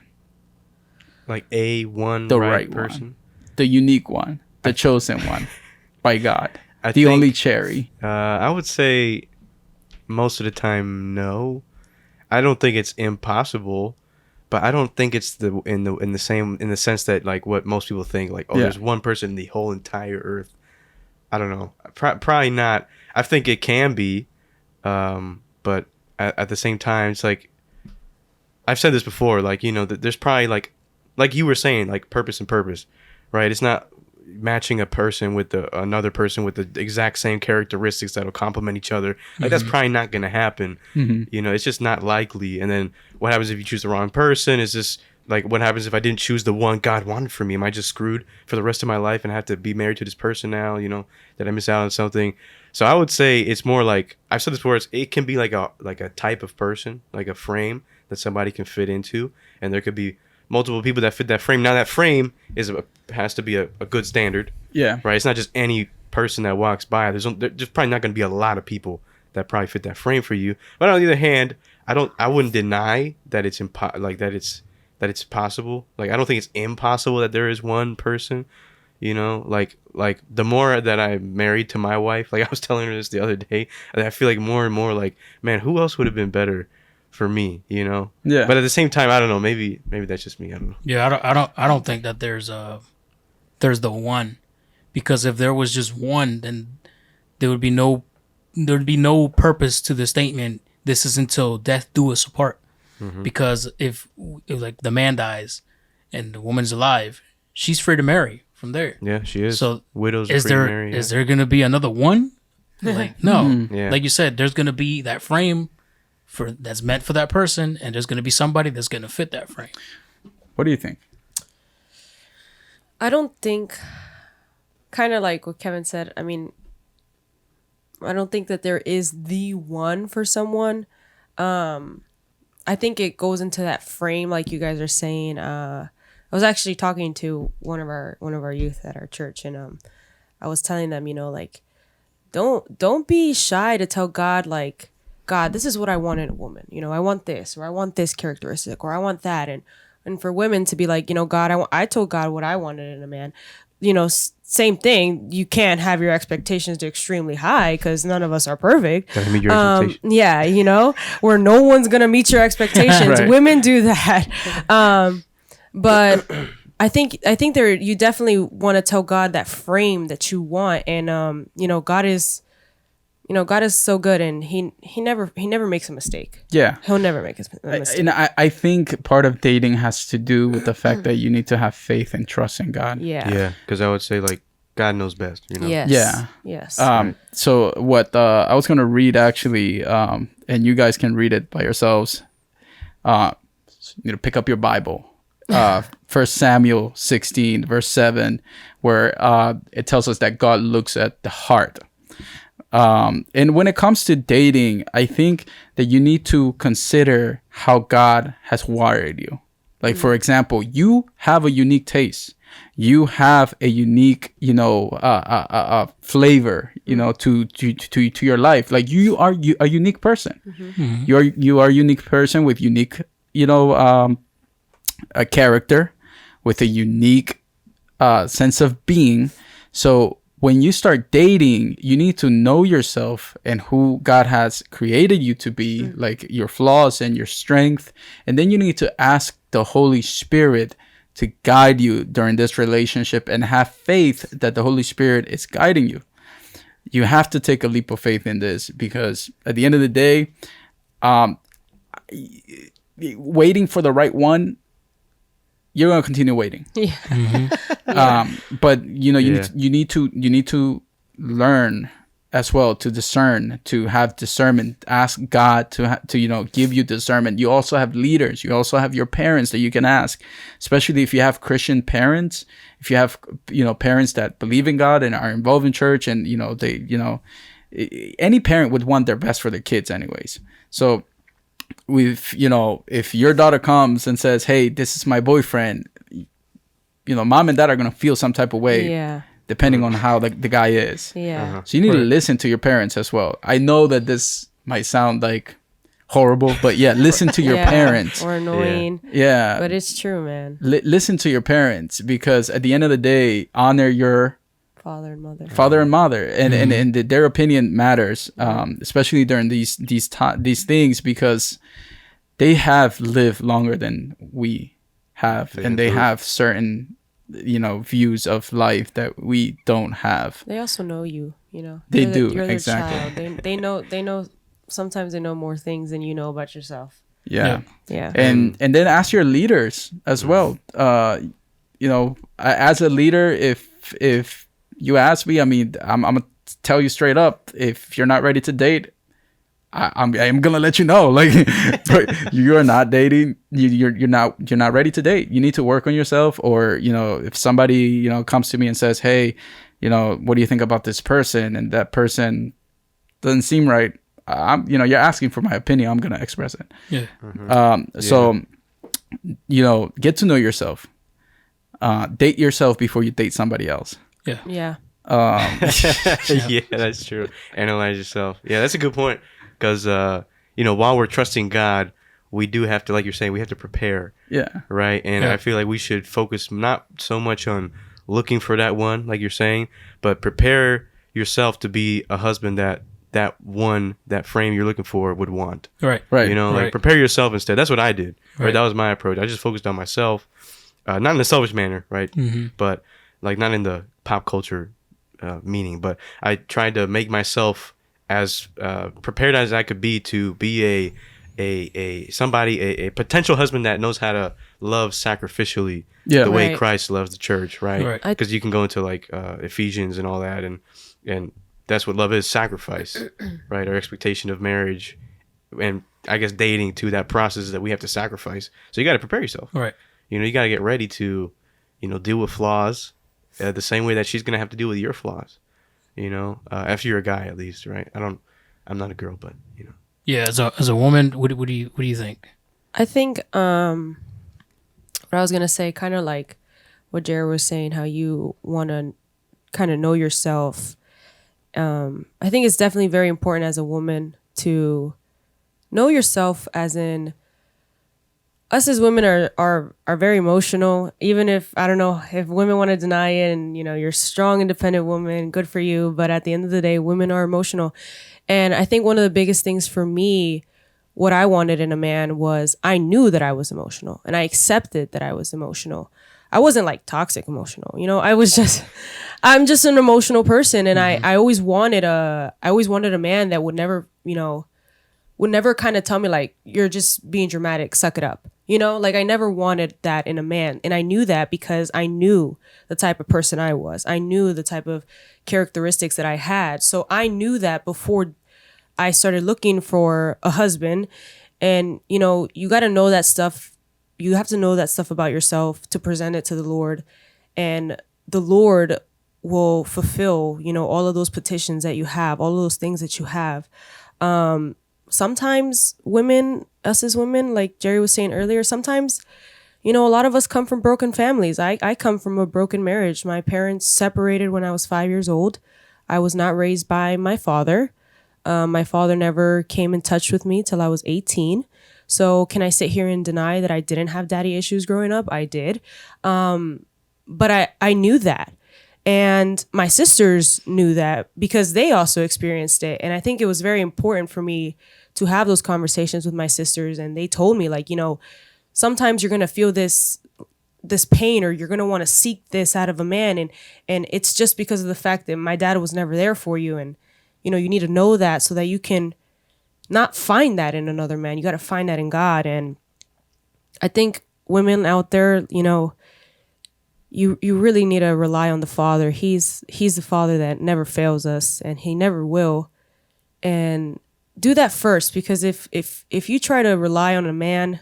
Like the The right person? one. The unique one. The chosen one by God. I The think, only cherry. I would say most of the time, no. I don't think it's impossible, but I don't think it's in the sense that like what most people think. Like, there's one person in the whole entire earth. I don't know. Probably not. I think it can be, but at the same time, it's like I've said this before. Like, you know, there's probably like you were saying, like purpose and purpose, right? It's not matching a person with another person with the exact same characteristics that'll complement each other. Like that's probably not going to happen. You know, it's just not likely. And then what happens if you choose the wrong person? Is this like what happens if I didn't choose the one God wanted for me? Am I just screwed for the rest of my life and have to be married to this person now? You know, did I miss out on something? So I would say it's more like, I've said this before, it can be like a type of person, like a frame that somebody can fit into, and there could be multiple people that fit that frame. Now that frame has to be a good standard. Yeah. Right? It's not just any person that walks by. There's probably not going to be a lot of people that probably fit that frame for you. But on the other hand, I wouldn't deny that it's that it's possible. Like I don't think it's impossible that there is one person. You know, like the more that I'm married to my wife, like I was telling her this the other day, I feel like more and more like, man, who else would have been better for me? You know? Yeah. But at the same time, I don't know. Maybe that's just me. I don't know. Yeah, I don't think that there's the one, because if there was just one, then there'd be no purpose to the statement. This is until death do us apart. Because if like the man dies and the woman's alive, she's free to marry from there. Yeah, she is. So widows is are free to there marry, is there gonna be another one? Like no. Yeah. Like you said, there's gonna be that frame that's meant for that person, and there's gonna be somebody that's gonna fit that frame. What do you think? I don't think, kind of like what Kevin said, I mean, I don't think that there is the one for someone. I think it goes into that frame, like you guys are saying. I was actually talking to one of our youth at our church, and I was telling them, like, don't be shy to tell God, like, God, this is what I want in a woman. I want this, or I want this characteristic, or I want that, and for women to be like, God, I told God what I wanted in a man. Same thing. You can't have your expectations to extremely high because none of us are perfect. Gotta meet your expectations. Yeah, where no one's gonna meet your expectations. Right. Women do that. But I think there you definitely want to tell God that frame that you want, and God is so good, and he never makes a mistake. Yeah. He'll never make a mistake. And I think part of dating has to do with the fact that you need to have faith and trust in God. Yeah. Yeah, because I would say like God knows best. Yes. Yeah. Yes. So what I was gonna read actually, and you guys can read it by yourselves. Pick up your Bible. 1 Samuel 16 verse 7, where it tells us that God looks at the heart. And when it comes to dating, I think that you need to consider how God has wired you. Like, for example, you have a unique taste. You have a unique, flavor, to your life. Like, you are a unique person. Mm-hmm. You are a unique person with unique, a character, with a unique sense of being. So when you start dating, you need to know yourself and who God has created you to be, like your flaws and your strength. And then you need to ask the Holy Spirit to guide you during this relationship and have faith that the Holy Spirit is guiding you. You have to take a leap of faith in this, because at the end of the day, waiting for the right one, you're gonna continue waiting. Yeah. Mm-hmm. But you need to learn as well to discern, to have discernment. Ask God to give you discernment. You also have leaders. You also have your parents that you can ask, especially if you have Christian parents. If you have parents that believe in God and are involved in church, and any parent would want their best for their kids, anyways. So, if your daughter comes and says, "Hey, this is my boyfriend," mom and dad are gonna feel some type of way, Yeah. depending on how the guy is. Yeah. So you need to listen to your parents as well. I know that this might sound like horrible, but yeah, listen to your parents. Or annoying. Yeah, But it's true, man. listen to your parents, because at the end of the day, honor your Father and mother. father and mother, and their opinion matters, especially during these things, because they have lived longer than we have, and they have certain views of life that we don't have. They also know you. They You're do, You're their exactly. child. They know. Sometimes they know more things than you know about yourself. Yeah. Yeah. And then ask your leaders as well. As a leader, if you ask me, I mean, I'm gonna tell you straight up, if you're not ready to date, I'm gonna let you know. Like, you're not dating. You're not ready to date. You need to work on yourself. Or if somebody comes to me and says, "Hey, what do you think about this person?" and that person doesn't seem right, you're asking for my opinion. I'm gonna express it. Yeah. So, get to know yourself. Date yourself before you date somebody else. Yeah. Yeah. Yeah, that's true. Analyze yourself. Yeah, that's a good point. Because while we're trusting God, we do have to, like you're saying, we have to prepare. Yeah. Right. And Yeah. I feel like we should focus not so much on looking for that one, like you're saying, but prepare yourself to be a husband that frame you're looking for would want. Right. Right. Like, Right. prepare yourself instead. That's what I did. Right. Right. That was my approach. I just focused on myself, not in a selfish manner, right? Mm-hmm. But like not in the pop culture meaning, but I tried to make myself as prepared as I could be to be a potential husband that knows how to love sacrificially, Yeah. the way Right. Christ loves the church, right? Right. Because you can go into like Ephesians and all that, and that's what love is, sacrifice, right? Our expectation of marriage, and I guess dating to that process that we have to sacrifice. So you got to prepare yourself. Right. You got to get ready to deal with flaws the same way that she's gonna have to deal with your flaws. If you're a guy, at least, right? I'm not a girl, but Yeah, as a woman, what do you think? I think what I was gonna say, kind of like what Jared was saying, how you want to kind of know yourself. I think it's definitely very important as a woman to know yourself, as in us as women are very emotional. Even if, I don't know, if women want to deny it, and you're a strong, independent woman, good for you. But at the end of the day, women are emotional. And I think one of the biggest things for me, what I wanted in a man, was I knew that I was emotional and I accepted that I was emotional. I wasn't like toxic emotional, I'm just an emotional person. And I always wanted a man that would never, kind of tell me like, you're just being dramatic, suck it up. Like I never wanted that in a man. And I knew that because I knew the type of person I was. I knew the type of characteristics that I had. So I knew that before I started looking for a husband. And, you got to know that stuff. You have to know that stuff about yourself to present it to the Lord. And the Lord will fulfill, all of those petitions that you have, all of those things that you have. Sometimes us as women, like Jerry was saying earlier, sometimes, a lot of us come from broken families. I come from a broken marriage. My parents separated when I was 5 years old. I was not raised by my father. My father never came in touch with me till I was 18. So can I sit here and deny that I didn't have daddy issues growing up? I did. But I knew that. And my sisters knew that because they also experienced it. And I think it was very important for me to have those conversations with my sisters. And they told me, like, sometimes you're going to feel this pain, or you're going to want to seek this out of a man. And it's just because of the fact that my dad was never there for you. And, you need to know that so that you can not find that in another man. You got to find that in God. And I think women out there, you really need to rely on the Father. He's the Father that never fails us, and he never will. And do that first, because if you try to rely on a man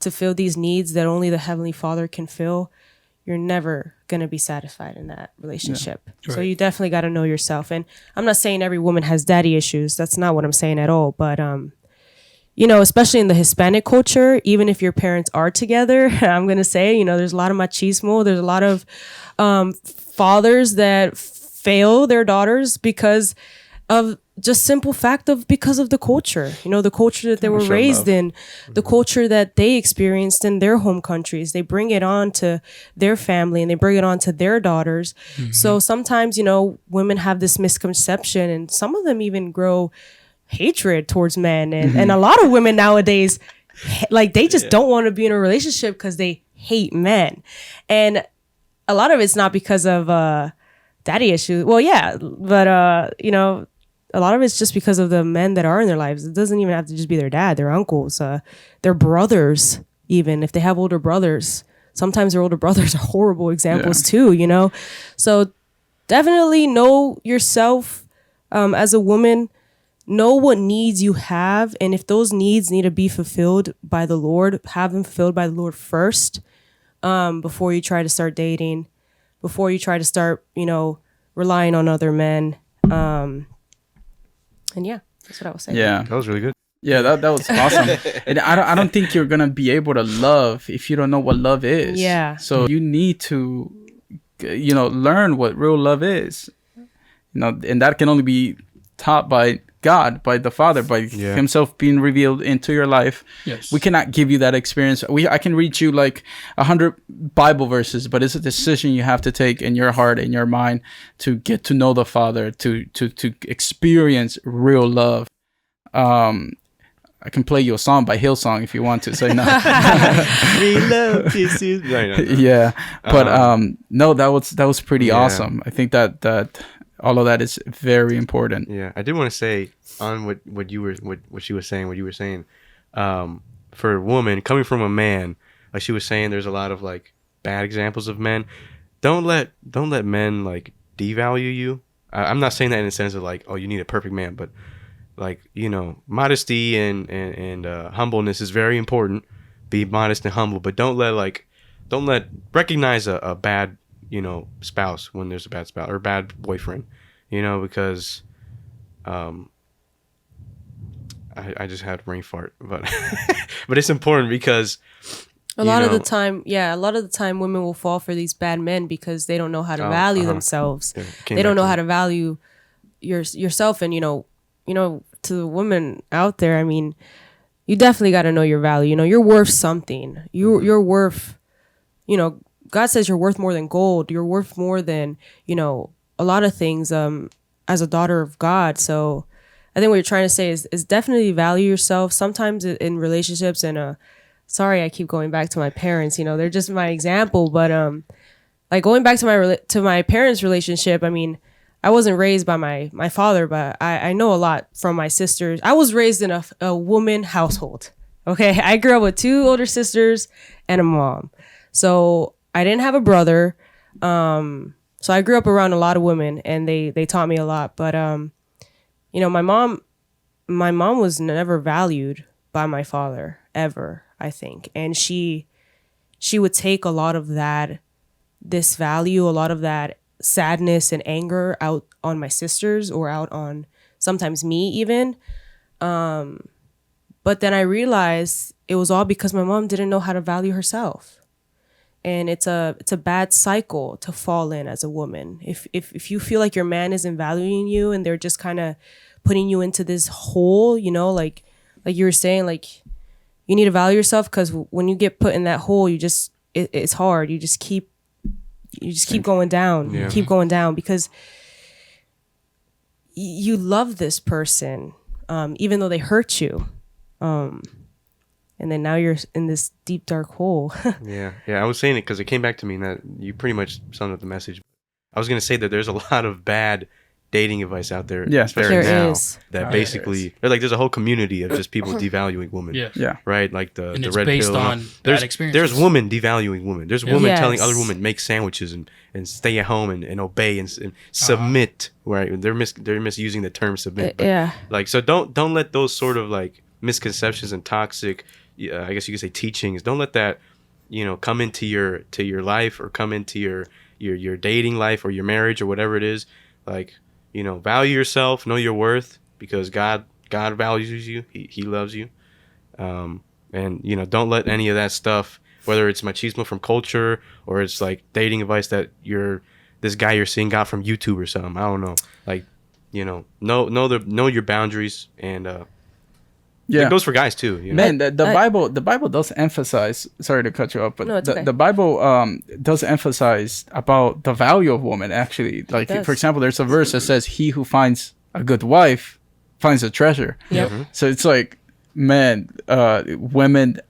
to fill these needs that only the Heavenly Father can fill, you're never going to be satisfied in that relationship. Yeah, right. So you definitely got to know yourself. And I'm not saying every woman has daddy issues. That's not what I'm saying at all. But, especially in the Hispanic culture, even if your parents are together, I'm going to say, there's a lot of machismo. There's a lot of fathers that fail their daughters because of just simple fact of because of the culture, the culture that they were raised in, the culture that they experienced in their home countries. They bring it on to their family and they bring it on to their daughters. Mm-hmm. So sometimes, women have this misconception, and some of them even grow hatred towards men. And a lot of women nowadays, like, they just don't want to be in a relationship because they hate men. And a lot of it's not because of daddy issues. Well, yeah, but, a lot of it's just because of the men that are in their lives. It doesn't even have to just be their dad, their uncles, their brothers, even if they have older brothers. Sometimes their older brothers are horrible examples too, So definitely know yourself as a woman. Know what needs you have. And if those needs need to be fulfilled by the Lord, have them fulfilled by the Lord first before you try to start dating, before you try to start, relying on other men. And yeah, that's what I was saying. Yeah, that was really good. Yeah, that was awesome. And I don't think you're gonna be able to love if you don't know what love is. Yeah. So you need to, learn what real love is. And that can only be taught by God, by the Father, by Himself being revealed into your life. Yes. We cannot give you that experience. I can read you like 100 Bible verses, but it's a decision you have to take in your heart, in your mind, to get to know the Father, to experience real love. I can play you a song by Hillsong if you want to. Say no. We love Jesus. Yeah, but no, that was pretty awesome. I think that all of that is very important. Yeah, I did want to say on what you were saying. For a woman coming from a man, like she was saying, there's a lot of like bad examples of men. Don't let men like devalue you. I'm not saying that in the sense of like, oh, you need a perfect man, but like, modesty and humbleness is very important. Be modest and humble, but don't let like recognize a bad, spouse when there's a bad spouse or bad boyfriend, because I just had brain fart, but but it's important because a lot of the time women will fall for these bad men because they don't know how to value themselves. They don't know how to value yourself. And to the women out there, I mean, you definitely got to know your value. You're worth something. You're worth, God says you're worth more than gold. You're worth more than, a lot of things as a daughter of God. So I think what you're trying to say is definitely value yourself. Sometimes in relationships, and sorry, I keep going back to my parents, they're just my example. But like going back to my parents' relationship, I mean, I wasn't raised by my father, but I know a lot from my sisters. I was raised in a woman household. Okay. I grew up with 2 older sisters and a mom. So I didn't have a brother. So I grew up around a lot of women, and they taught me a lot. But, my mom was never valued by my father ever, I think. And she would take a lot of this value, a lot of that sadness and anger out on my sisters or out on sometimes me even. But then I realized it was all because my mom didn't know how to value herself. And it's a bad cycle to fall in as a woman. If you feel like your man isn't valuing you and they're just kind of putting you into this hole, like you were saying, like you need to value yourself, because when you get put in that hole, it's hard. You just keep going down. Yeah. You keep going down because you love this person, even though they hurt you. And then now you're in this deep dark hole. Yeah. I was saying it because it came back to me, and that you pretty much summed up the message. I was going to say that there's a lot of bad dating advice out there, especially there now, is. that basically there's a whole community of just people devaluing women. Yeah. Right, like the And it's red based pill. on bad experiences. There's women devaluing women. There's women Yes. telling other women make sandwiches and stay at home and obey and submit. Right, they're misusing the term submit. But Yeah. Like, so don't let those sort of like misconceptions and toxic, I guess you could say, teachings. Don't let that come into your life, or come into your dating life or your marriage or whatever it is. Like, value yourself, know your worth, because God values you. He loves you. And don't let any of that stuff, whether it's machismo from culture or it's like dating advice that this guy you're seeing got from YouTube or something. I don't know. Like, know your boundaries, and it goes for guys too. Man, the Bible does emphasize. Sorry to cut you off, but No, it's okay. the Bible does emphasize about the value of woman. Actually, like for example, there's a verse that says, "He who finds a good wife finds a treasure." Yep. So it's like, man, women.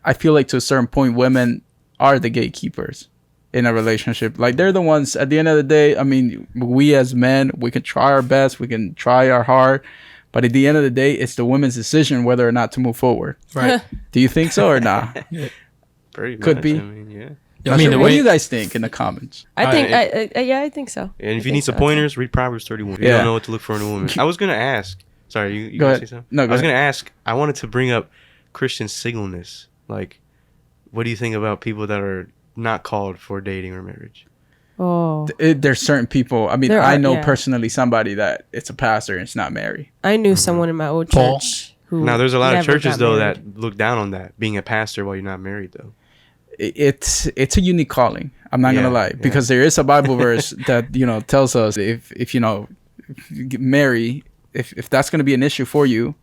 I feel like to a certain point, women are the gatekeepers in a relationship. Like they're the ones. At the end of the day, I mean, we as men, we can try our best, we can try our hard. But at the end of the day, it's the women's decision whether or not to move forward. Right. Do you think so or not? Pretty Could much. be. I mean, yeah. I mean, the what way do you guys think in the comments? I think I think so. And if I you need think some so. pointers, read Proverbs 31. If you Yeah. don't know what to look for in a woman. I was gonna ask. Sorry, you Go gonna ahead. say something? No, go I was ahead. gonna ask. I wanted to bring up Christian singleness. Like, what do you think about people that are not called for dating or marriage? Oh, There's certain people. I mean, There I are- know yeah. personally somebody that it's a pastor and it's not married. I knew someone in my old Paul. church who. Now, there's a lot of never churches got though married. that look down on that, being a pastor while you're not married though. It's a unique calling. I'm not Yeah, gonna lie, because there is a Bible verse that tells us if you get marry, if that's gonna be an issue for you,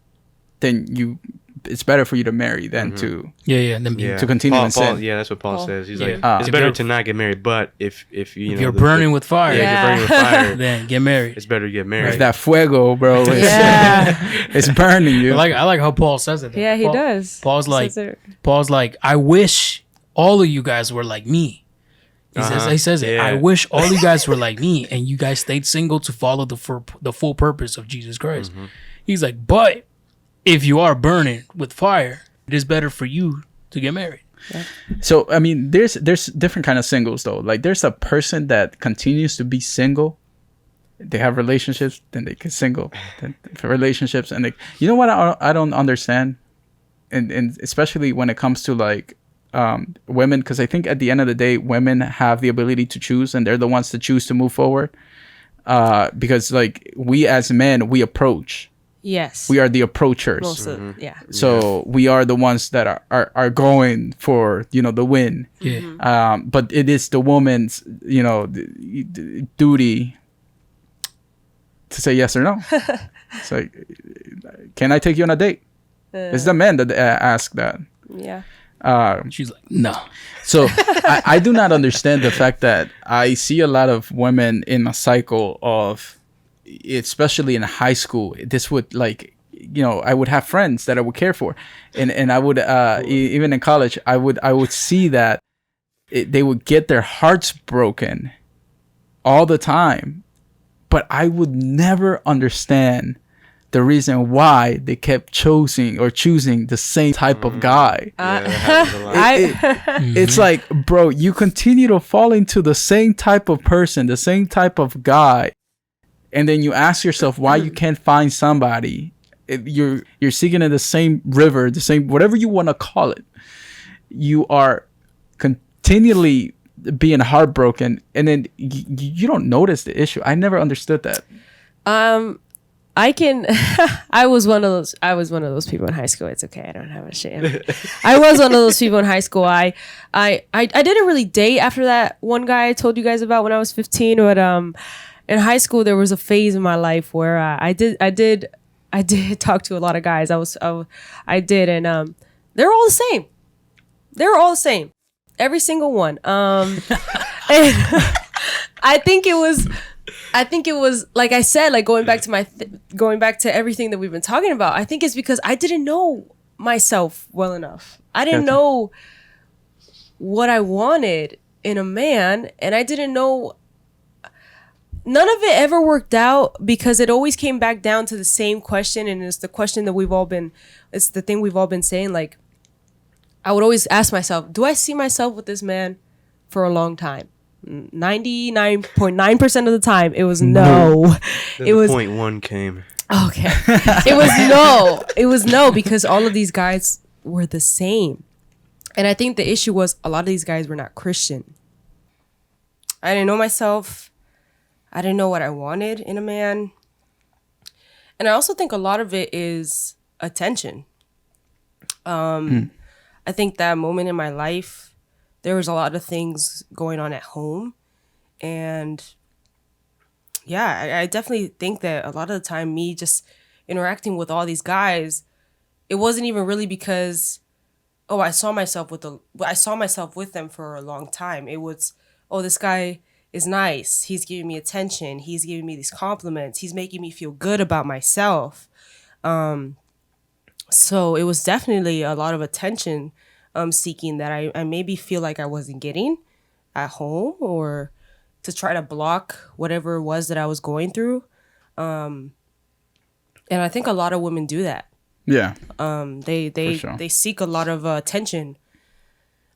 then it's better for you to marry than to. yeah. Then Yeah. To continue Paul, in sin. yeah, that's what Paul says. He's Yeah. like, it's If better you're- to not get married, but if you're burning with fire, if you're burning with fire, then get married. it's better to get married. It's that fuego, bro. It's, Yeah. it's burning you. I like how Paul says it. though. Yeah, he does. Paul's like, Says it. I wish all of you guys were like me. He says it. Yeah. I wish all you guys were like me, and you guys stayed single to follow the full purpose of Jesus Christ. Mm-hmm. He's like, but if you are burning with fire, it is better for you to get married. So I mean, there's different kind of singles though. Like there's a person that continues to be single. They have relationships, then they get single, then for relationships, and you know what I don't understand, and especially when it comes to like women, because I think at the end of the day, women have the ability to choose, and they're the ones to choose to move forward. Because like we as men, we approach. Yes. We are the approachers. Most of, yeah. So we are the ones that are going for, you know, the win. Yeah. But it is the woman's, you know, duty to say yes or no. It's like, can I take you on a date? It's the men that ask that. Yeah. She's like, no. So I do not understand the fact that I see a lot of women in a cycle of, especially in high school, this would like, you know, I would have friends that I would care for, and I would even in college, I would see that they would get their hearts broken all the time, but I would never understand the reason why they kept choosing the same type of guy. Yeah, that happens a lot. It's like, bro, you continue to fall into the same type of person, the same type of guy, and then you ask yourself why you can't find somebody. You're seeking in the same river, the same whatever you want to call it. You are continually being heartbroken, and then you don't notice the issue. I never understood that. I was one of those people in high school. It's okay. I don't have a shame. I was one of those people in high school. I didn't really date after that one guy I told you guys about when I was 15, but in high school there was a phase in my life where I did talk to a lot of guys. I did, and they're all the same. They're all the same. Every single one. And I think it was like I said, like going back to everything that we've been talking about. I think it's because I didn't know myself well enough. I didn't know what I wanted in a man, and I didn't know. None of it ever worked out because it always came back down to the same question, and it's the question that it's the thing we've all been saying. Like, I would always ask myself, do I see myself with this man for a long time? 99.9% of the time, it was no. Then It was point one came. okay. It was no. It was no, because all of these guys were the same, and I think the issue was a lot of these guys were not Christian. I didn't know myself. I didn't know what I wanted in a man. And I also think a lot of it is attention. I think that moment in my life, there was a lot of things going on at home. And yeah, I definitely think that a lot of the time me just interacting with all these guys, it wasn't even really because, I saw myself with them for a long time. It was, this guy is nice. He's giving me attention. He's giving me these compliments. He's making me feel good about myself. So it was definitely a lot of attention seeking that I maybe feel like I wasn't getting at home, or to try to block whatever it was that I was going through. And I think a lot of women do that. Yeah. They sure. they seek a lot of attention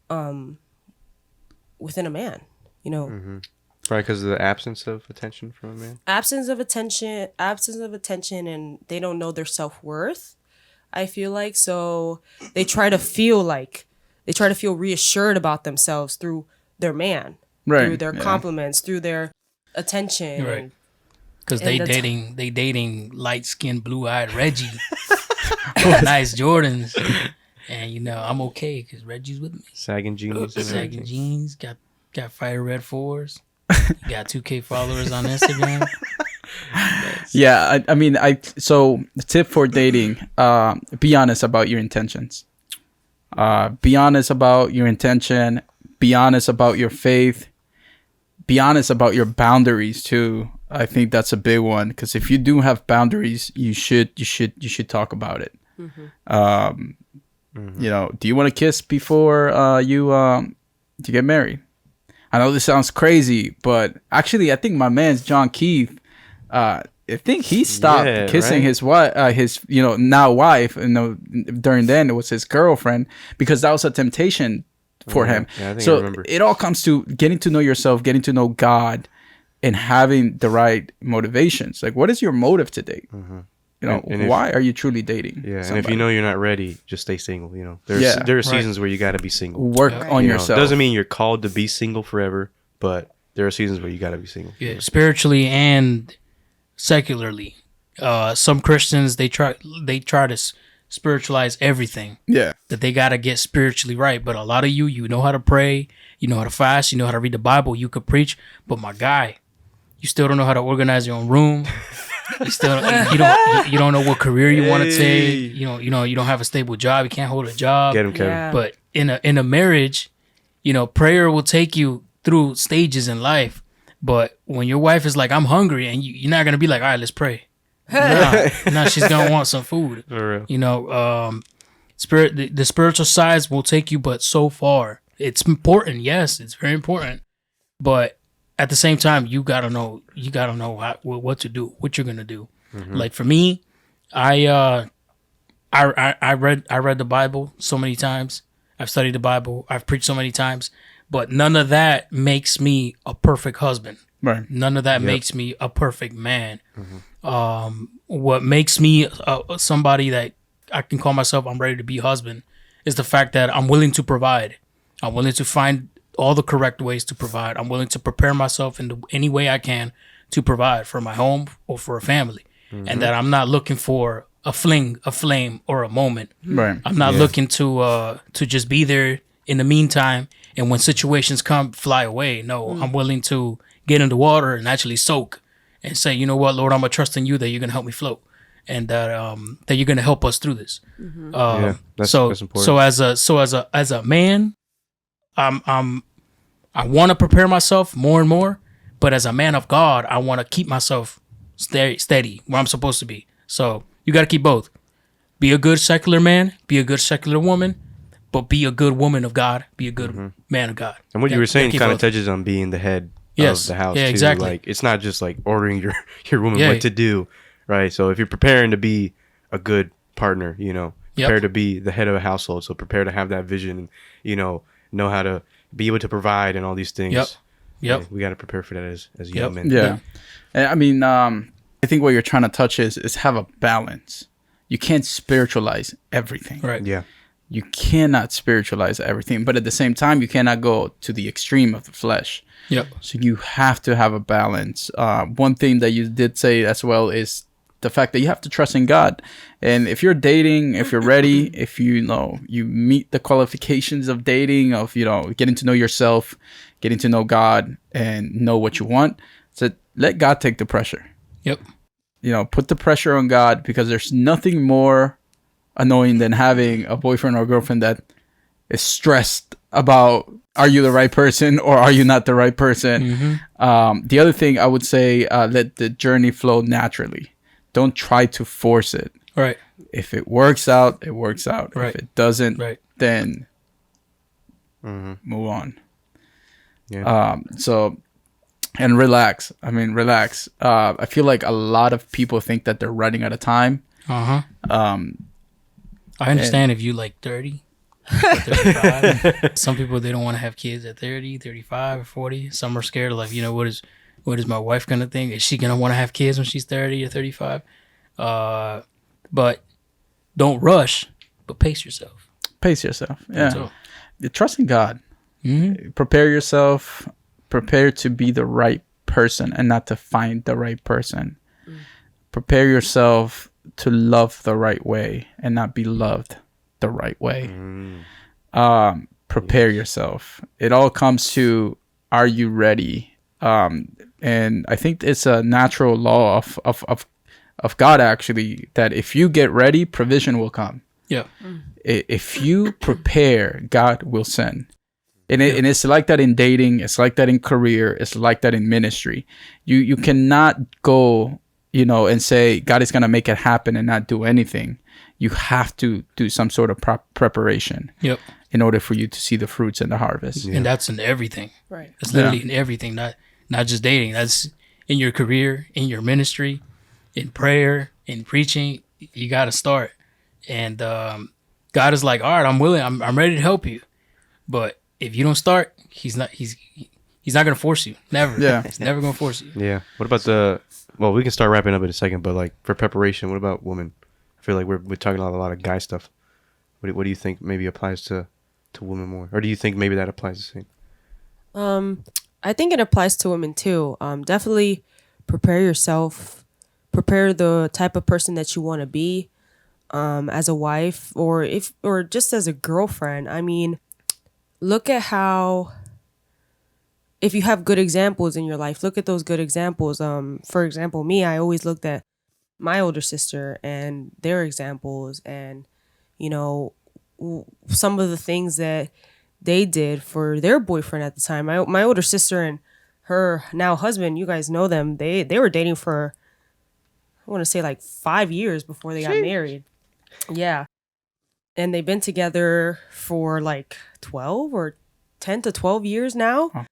within a man, you know. Mm-hmm. Probably because of the absence of attention from a man. Absence of attention, and they don't know their self-worth, I feel like. So they try to feel reassured about themselves through their man, through their compliments, through their attention. Right. Because they dating light-skinned, blue-eyed Reggie with nice Jordans. And, you know, I'm okay because Reggie's with me. Sagging jeans. Sagging jeans, got fire red 4s. Got 2K followers on Instagram. Yeah, I mean, so the tip for dating, be honest about your intentions. Be honest about your intention. Be honest about your faith. Be honest about your boundaries too. I think that's a big one, because if you do have boundaries, you should talk about it. Mm-hmm. You know, do you want to kiss before you get married? I know this sounds crazy, but actually, I think my man's John Keith. I think he stopped kissing his wife, his now wife. During then it was his girlfriend, because that was a temptation for him. Yeah, I think I so remember. it all comes to getting to know yourself, getting to know God, and having the right motivations. Like, what is your motive to date? Mm-hmm. You know, And if- why are you truly dating? Yeah, and if somebody? you know you're not ready, just stay single. You know, there Yeah. are seasons where you got to be single. work Yeah. on You know, yourself. doesn't mean you're called to be single forever, but there are seasons where you got to be single. Yeah, spiritually and secularly. Some Christians they try to spiritualize everything, Yeah, that they got to get spiritually right. But a lot of you know how to pray, you know how to fast, you know how to read the Bible, you could preach. But my guy, you still don't know how to organize your own room. You don't know what career you want to take. You don't have a stable job. You can't hold a job. Get him, Kevin. Yeah. But in a marriage, prayer will take you through stages in life. But when your wife is like, I'm hungry, and you're not gonna be like, all right, let's pray. Nah, she's gonna want some food. For real. The spiritual sides will take you but so far. It's important, yes, it's very important. But at the same time, you gotta know what to do, what you're gonna do. Like for me, I read the Bible so many times. I've studied the Bible. I've preached so many times, but none of that makes me a perfect husband. right. None of that makes me a perfect man. What makes me somebody that I can call myself, I'm ready to be husband, is the fact that I'm willing to provide. I'm willing to find all the correct ways to provide. I'm willing to prepare myself in any way I can to provide for my home or for a family. And that I'm not looking for a fling, a flame, or a moment. Right. I'm not looking to just be there in the meantime, and when situations come, fly away. No, I'm willing to get in the water and actually soak and say, you know what, Lord, I'm gonna trust in you that you're gonna help me float, and that you're gonna help us through this. Yeah, that's important. So as a man, I want to prepare myself more and more, but as a man of God, I want to keep myself steady where I'm supposed to be. So you got to keep both. Be a good secular man, be a good secular woman, but be a good woman of God, be a good man of God. And what you Gotta- were saying gotta keep kind of both. touches on being the head Yes. of the house Yeah, too. exactly. Like it's not just like ordering your woman Yeah. what to do, right? So if you're preparing to be a good partner, prepare to be the head of a household. So prepare to have that vision and know how to be able to provide and all these things. Yep. Yeah, we got to prepare for that as young men. Yeah. And I mean, I think what you're trying to touch is have a balance. You can't spiritualize everything. Right. Yeah. You cannot spiritualize everything, but at the same time, you cannot go to the extreme of the flesh. Yep. So you have to have a balance. One thing that you did say as well is the fact that you have to trust in God. And if you're dating, if you're ready, if you meet the qualifications of dating, of getting to know yourself, getting to know God, and know what you want, so let God take the pressure. Yep. Put the pressure on God, because there's nothing more annoying than having a boyfriend or girlfriend that is stressed about, are you the right person or are you not the right person? The other thing I would say, let the journey flow naturally. Don't try to force it. Right. If it works out, it works out. Right. If it doesn't, Right. then move on. Yeah. And relax. I mean, relax. I feel like a lot of people think that they're running out of time. I understand if you like 30 or 35. Some people, they don't want to have kids at 30, 35, or 40. Some are scared of, like, what is my wife going to think? Is she going to want to have kids when she's 30 or 35? But don't rush, but pace yourself. Pace yourself. Yeah. So, Trust in God. Prepare yourself. Prepare to be the right person and not to find the right person. Prepare yourself to love the right way and not be loved the right way. Prepare yourself. It all comes to, are you ready? And I think it's a natural law of God, actually, that if you get ready, provision will come. yeah. If you prepare, God will send. And it's like that in dating. It's like that in career. It's like that in ministry. You cannot go, and say God is going to make it happen and not do anything. You have to do some sort of preparation Yep. in order for you to see the fruits and the harvest. And that's in everything. Right. That's literally in everything, not just dating. That's in your career, in your ministry, in prayer, in preaching. You got to start. And God is like, all right, I'm willing. I'm ready to help you. But if you don't start, he's not going to force you. Never. Yeah. He's never going to force you. Yeah. What about the well, we can start wrapping up in a second, but like for preparation, what about women? I feel like we're talking a lot of guy stuff. What do you think maybe applies to women more, or do you think maybe that applies the same? I think it applies to women too. Definitely prepare yourself, prepare the type of person that you want to be, as a wife or just as a girlfriend. I mean, look at how, if you have good examples in your life, look at those good examples. For example, me, I always looked at my older sister and their examples, and you know, some of the things that they did for their boyfriend at the time. My older sister and her now husband, you guys know them. They were dating for, I want to say, like 5 years before they got married. Yeah. And they've been together for like 12 or 10 to 12 years now. Huh.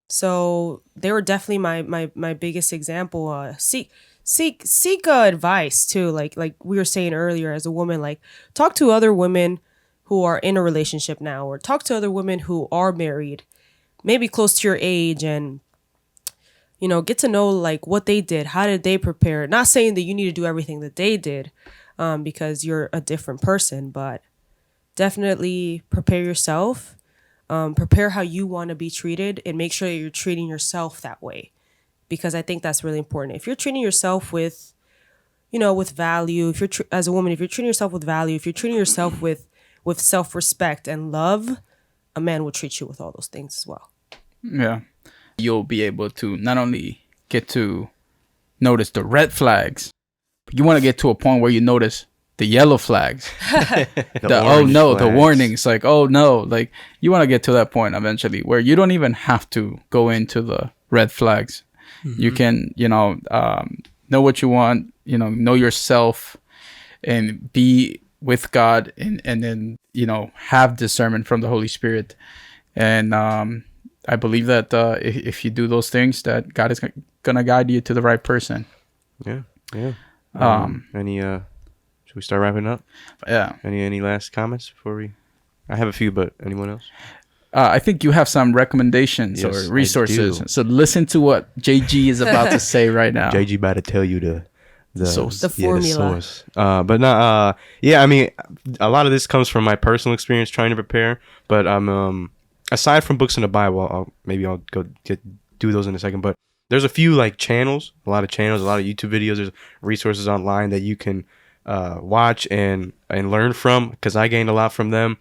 So they were definitely my biggest example. Seek advice too. Like we were saying earlier, as a woman, like talk to other women who are in a relationship now, or talk to other women who are married, maybe close to your age, and get to know like what they did, how did they prepare. Not saying that you need to do everything that they did, because you're a different person, but definitely prepare yourself. Prepare how you want to be treated, and make sure that you're treating yourself that way, because I think that's really important. If you're treating yourself with value, if you're as a woman, if you're treating yourself with value, if you're treating yourself with self-respect and love, a man will treat you with all those things as well. Yeah. You'll be able to not only get to notice the red flags, but you want to get to a point where you notice the yellow flags. The warnings. Like, oh no. Like, you want to get to that point eventually where you don't even have to go into the red flags. Mm-hmm. You can, know what you want, know yourself, and be with God, and then, have discernment from the Holy Spirit. And I believe that if you do those things, that God is going to guide you to the right person. Yeah. Yeah. Should we start wrapping up? Yeah. Any last comments before we? I have a few, but anyone else? I think you have some recommendations or resources. So listen to what JG is about to say right now. JG about to tell you the formula. The source. But not. Yeah. I mean, a lot of this comes from my personal experience trying to prepare. But aside from books in the Bible, I'll go do those in a second. But there's a few like channels, a lot of YouTube videos. There's resources online that you can watch and learn from, because I gained a lot from them.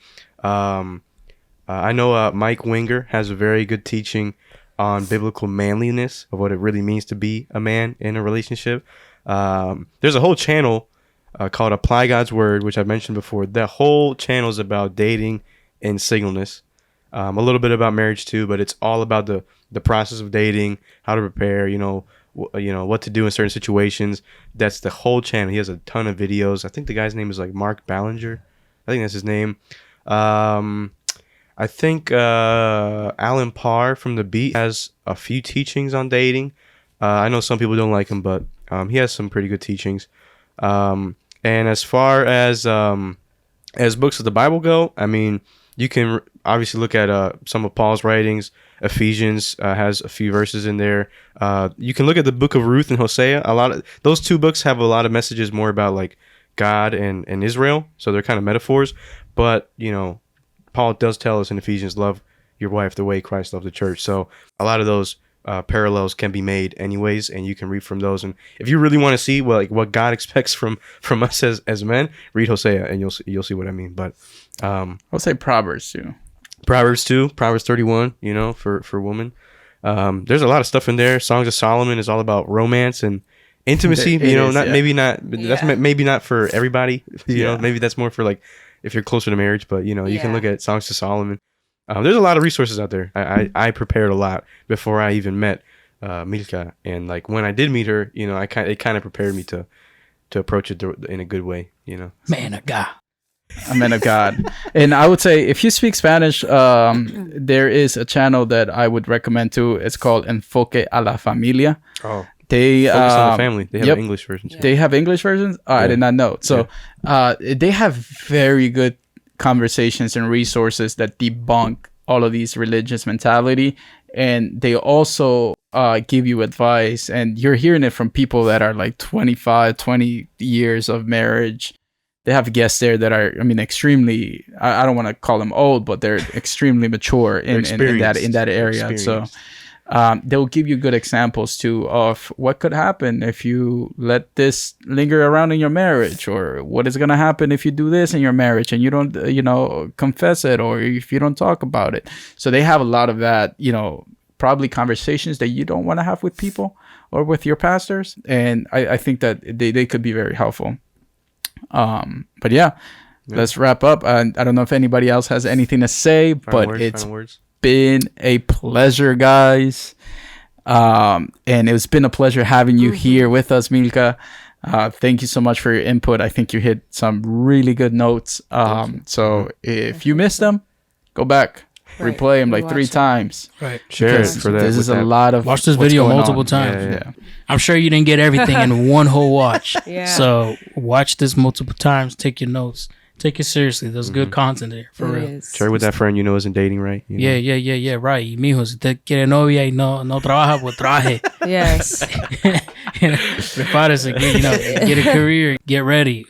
I know Mike Winger has a very good teaching on biblical manliness, of what it really means to be a man in a relationship. There's a whole channel called Apply God's Word, which I mentioned before. The whole channel is about dating and singleness. A little bit about marriage too, but it's all about the process of dating, how to prepare, what to do in certain situations. That's the whole channel. He has a ton of videos. I think the guy's name is like Mark Ballinger. I think that's his name. I think Alan Parr from The Beat has a few teachings on dating. I know some people don't like him, but he has some pretty good teachings. And as far as books of the Bible go, I mean, you can obviously look at some of Paul's writings. Ephesians has a few verses in there. You can look at the book of Ruth and Hosea. A lot of those two books have a lot of messages more about like God and Israel, so they're kind of metaphors. But Paul does tell us in Ephesians, love your wife the way Christ loved the church. So a lot of those parallels can be made anyways, and you can read from those. And if you really want to see what God expects from us as men, read Hosea, and you'll see what I mean. But I'll say Proverbs too. Proverbs 31, for women. There's a lot of stuff in there. Songs of Solomon is all about romance and intimacy. Maybe not for everybody. Maybe that's more for like if you're closer to marriage. But you can look at Songs of Solomon. There's a lot of resources out there. I prepared a lot before I even met Milka, and like when I did meet her, it kind of prepared me to approach it in a good way. Man of God. A man of God. And I would say, if you speak Spanish, there is a channel that I would recommend too. It's called Enfoque a la Familia. Oh, they focus on the family. They have an English version too. They have English versions? Oh, yeah. I did not know. So they have very good conversations and resources that debunk all of these religious mentality. And they also give you advice, and you're hearing it from people that are like 25, 20 years of marriage. They have guests there that are, I mean, extremely, I don't want to call them old, but they're extremely mature in that area. So they'll give you good examples too of what could happen if you let this linger around in your marriage, or what is going to happen if you do this in your marriage and you don't, confess it, or if you don't talk about it. So they have a lot of that, probably conversations that you don't want to have with people or with your pastors. And I think that they could be very helpful. But yeah, let's wrap up. I don't know if anybody else has anything to say, it's been a pleasure, guys. And it's been a pleasure having you here with us, Milka. Thank you so much for your input. I think you hit some really good notes. So if you missed them, go back, replay them like 3 times. Right. Share it for that. This is a lot of watch this video multiple times. Yeah. I'm sure you didn't get everything in one whole watch. Yeah. So watch this multiple times. Take your notes. Take it seriously. There's good content there, for real. Share with that friend isn't dating, right? Yeah, right. Y mijo, si usted quiere novia y no trabaja, pues trabaje. Yes. Prepárese, get a career, get ready.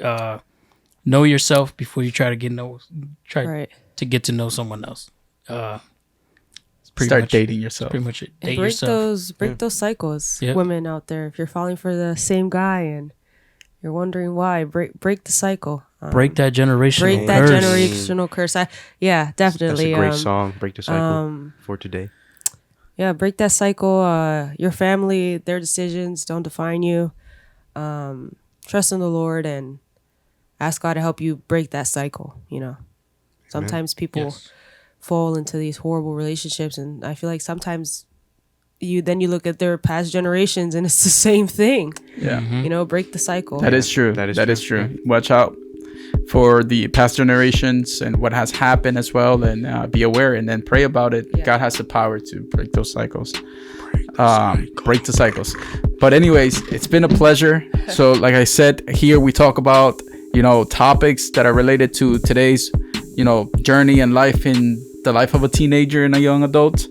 Know yourself before you try to get to know someone else. Start dating yourself. Pretty much it. Date break yourself. those cycles, Yep. women out there. If you're falling for the same guy and you're wondering why, break the cycle. Break that generational Break that curse. generational curse. Definitely. That's a great song. Break the cycle for today. Yeah, break that cycle. Your family, their decisions don't define you. Trust in the Lord and ask God to help you break that cycle. Sometimes people fall into these horrible relationships, and I feel like sometimes you look at their past generations and it's the same thing. Yeah. Break the cycle. That is true. That is true. Watch out for the past generations and what has happened as well, and be aware and then pray about it. Yeah. God has the power to break those cycles. Break the cycles. But anyways, it's been a pleasure. So like I said, here we talk about topics that are related to today's journey and life in the life of a teenager and a young adult.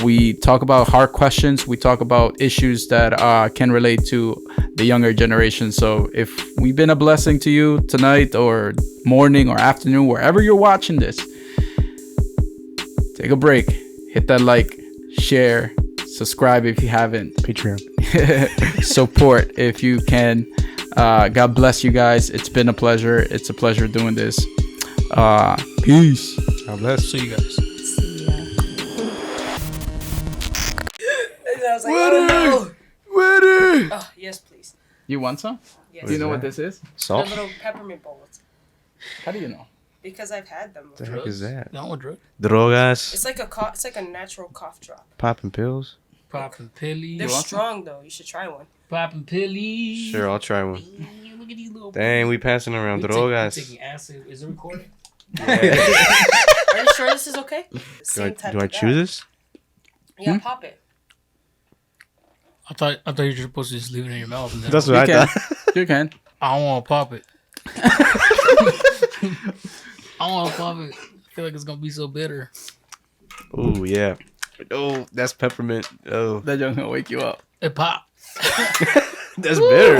We talk about hard questions. We talk about issues that can relate to the younger generation. So if we've been a blessing to you tonight or morning or afternoon, wherever you're watching this, take a break, hit that like, share, subscribe if you haven't. Patreon. Support if you can. God bless you guys. It's been a pleasure. It's a pleasure doing this. Peace. God bless. See you guys. See ya. And I was like, Ready? Oh, yes, please. You want some? Yes. Do you know what this is? The Salt? little peppermint bowls. How do you know? Because I've had them What the before. heck is that? No one drug. Drogas? It's like a natural cough drop. Popping pills? Popping pillies. They're want strong though. You should try one. Popping pillies. Sure, I'll try one. Look at these little. Dang, we passing around drogas. Taking acid. Is it recording? Are you sure this is okay? Do I choose this? Yeah, pop it. I thought you were supposed to just leave it in your mouth. And then That's You what I can. thought. You can. I don't want to pop it. I don't want to pop it. I feel like it's gonna be so bitter. Oh, yeah. Oh, that's peppermint. Oh, That just gonna wake you up. It pop. that's bitter.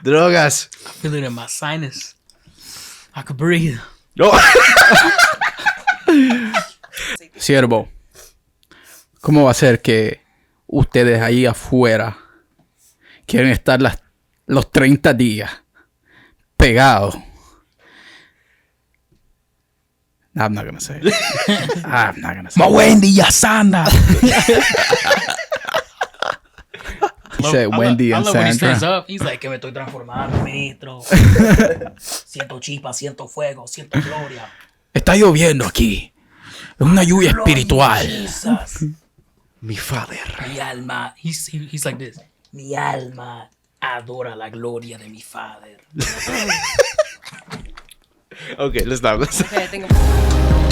Drogas. I feel it in my sinus. I could breathe. No. Siervo, ¿cómo va a ser que ustedes ahí afuera quieren estar los 30 días pegados? I'm not gonna say it. I'm not gonna say it. Wendy Yasanda. He said Wendy I and love when he stands Sandra. up. He's like, que me estoy transformando, ministro. Siento chispa, siento fuego, siento gloria. Está lloviendo aquí. Es una lluvia espiritual. Jesus. Mi father. Mi alma. He's like this. Mi alma adora la gloria de mi father. Okay, let's stop. Okay, I think I'm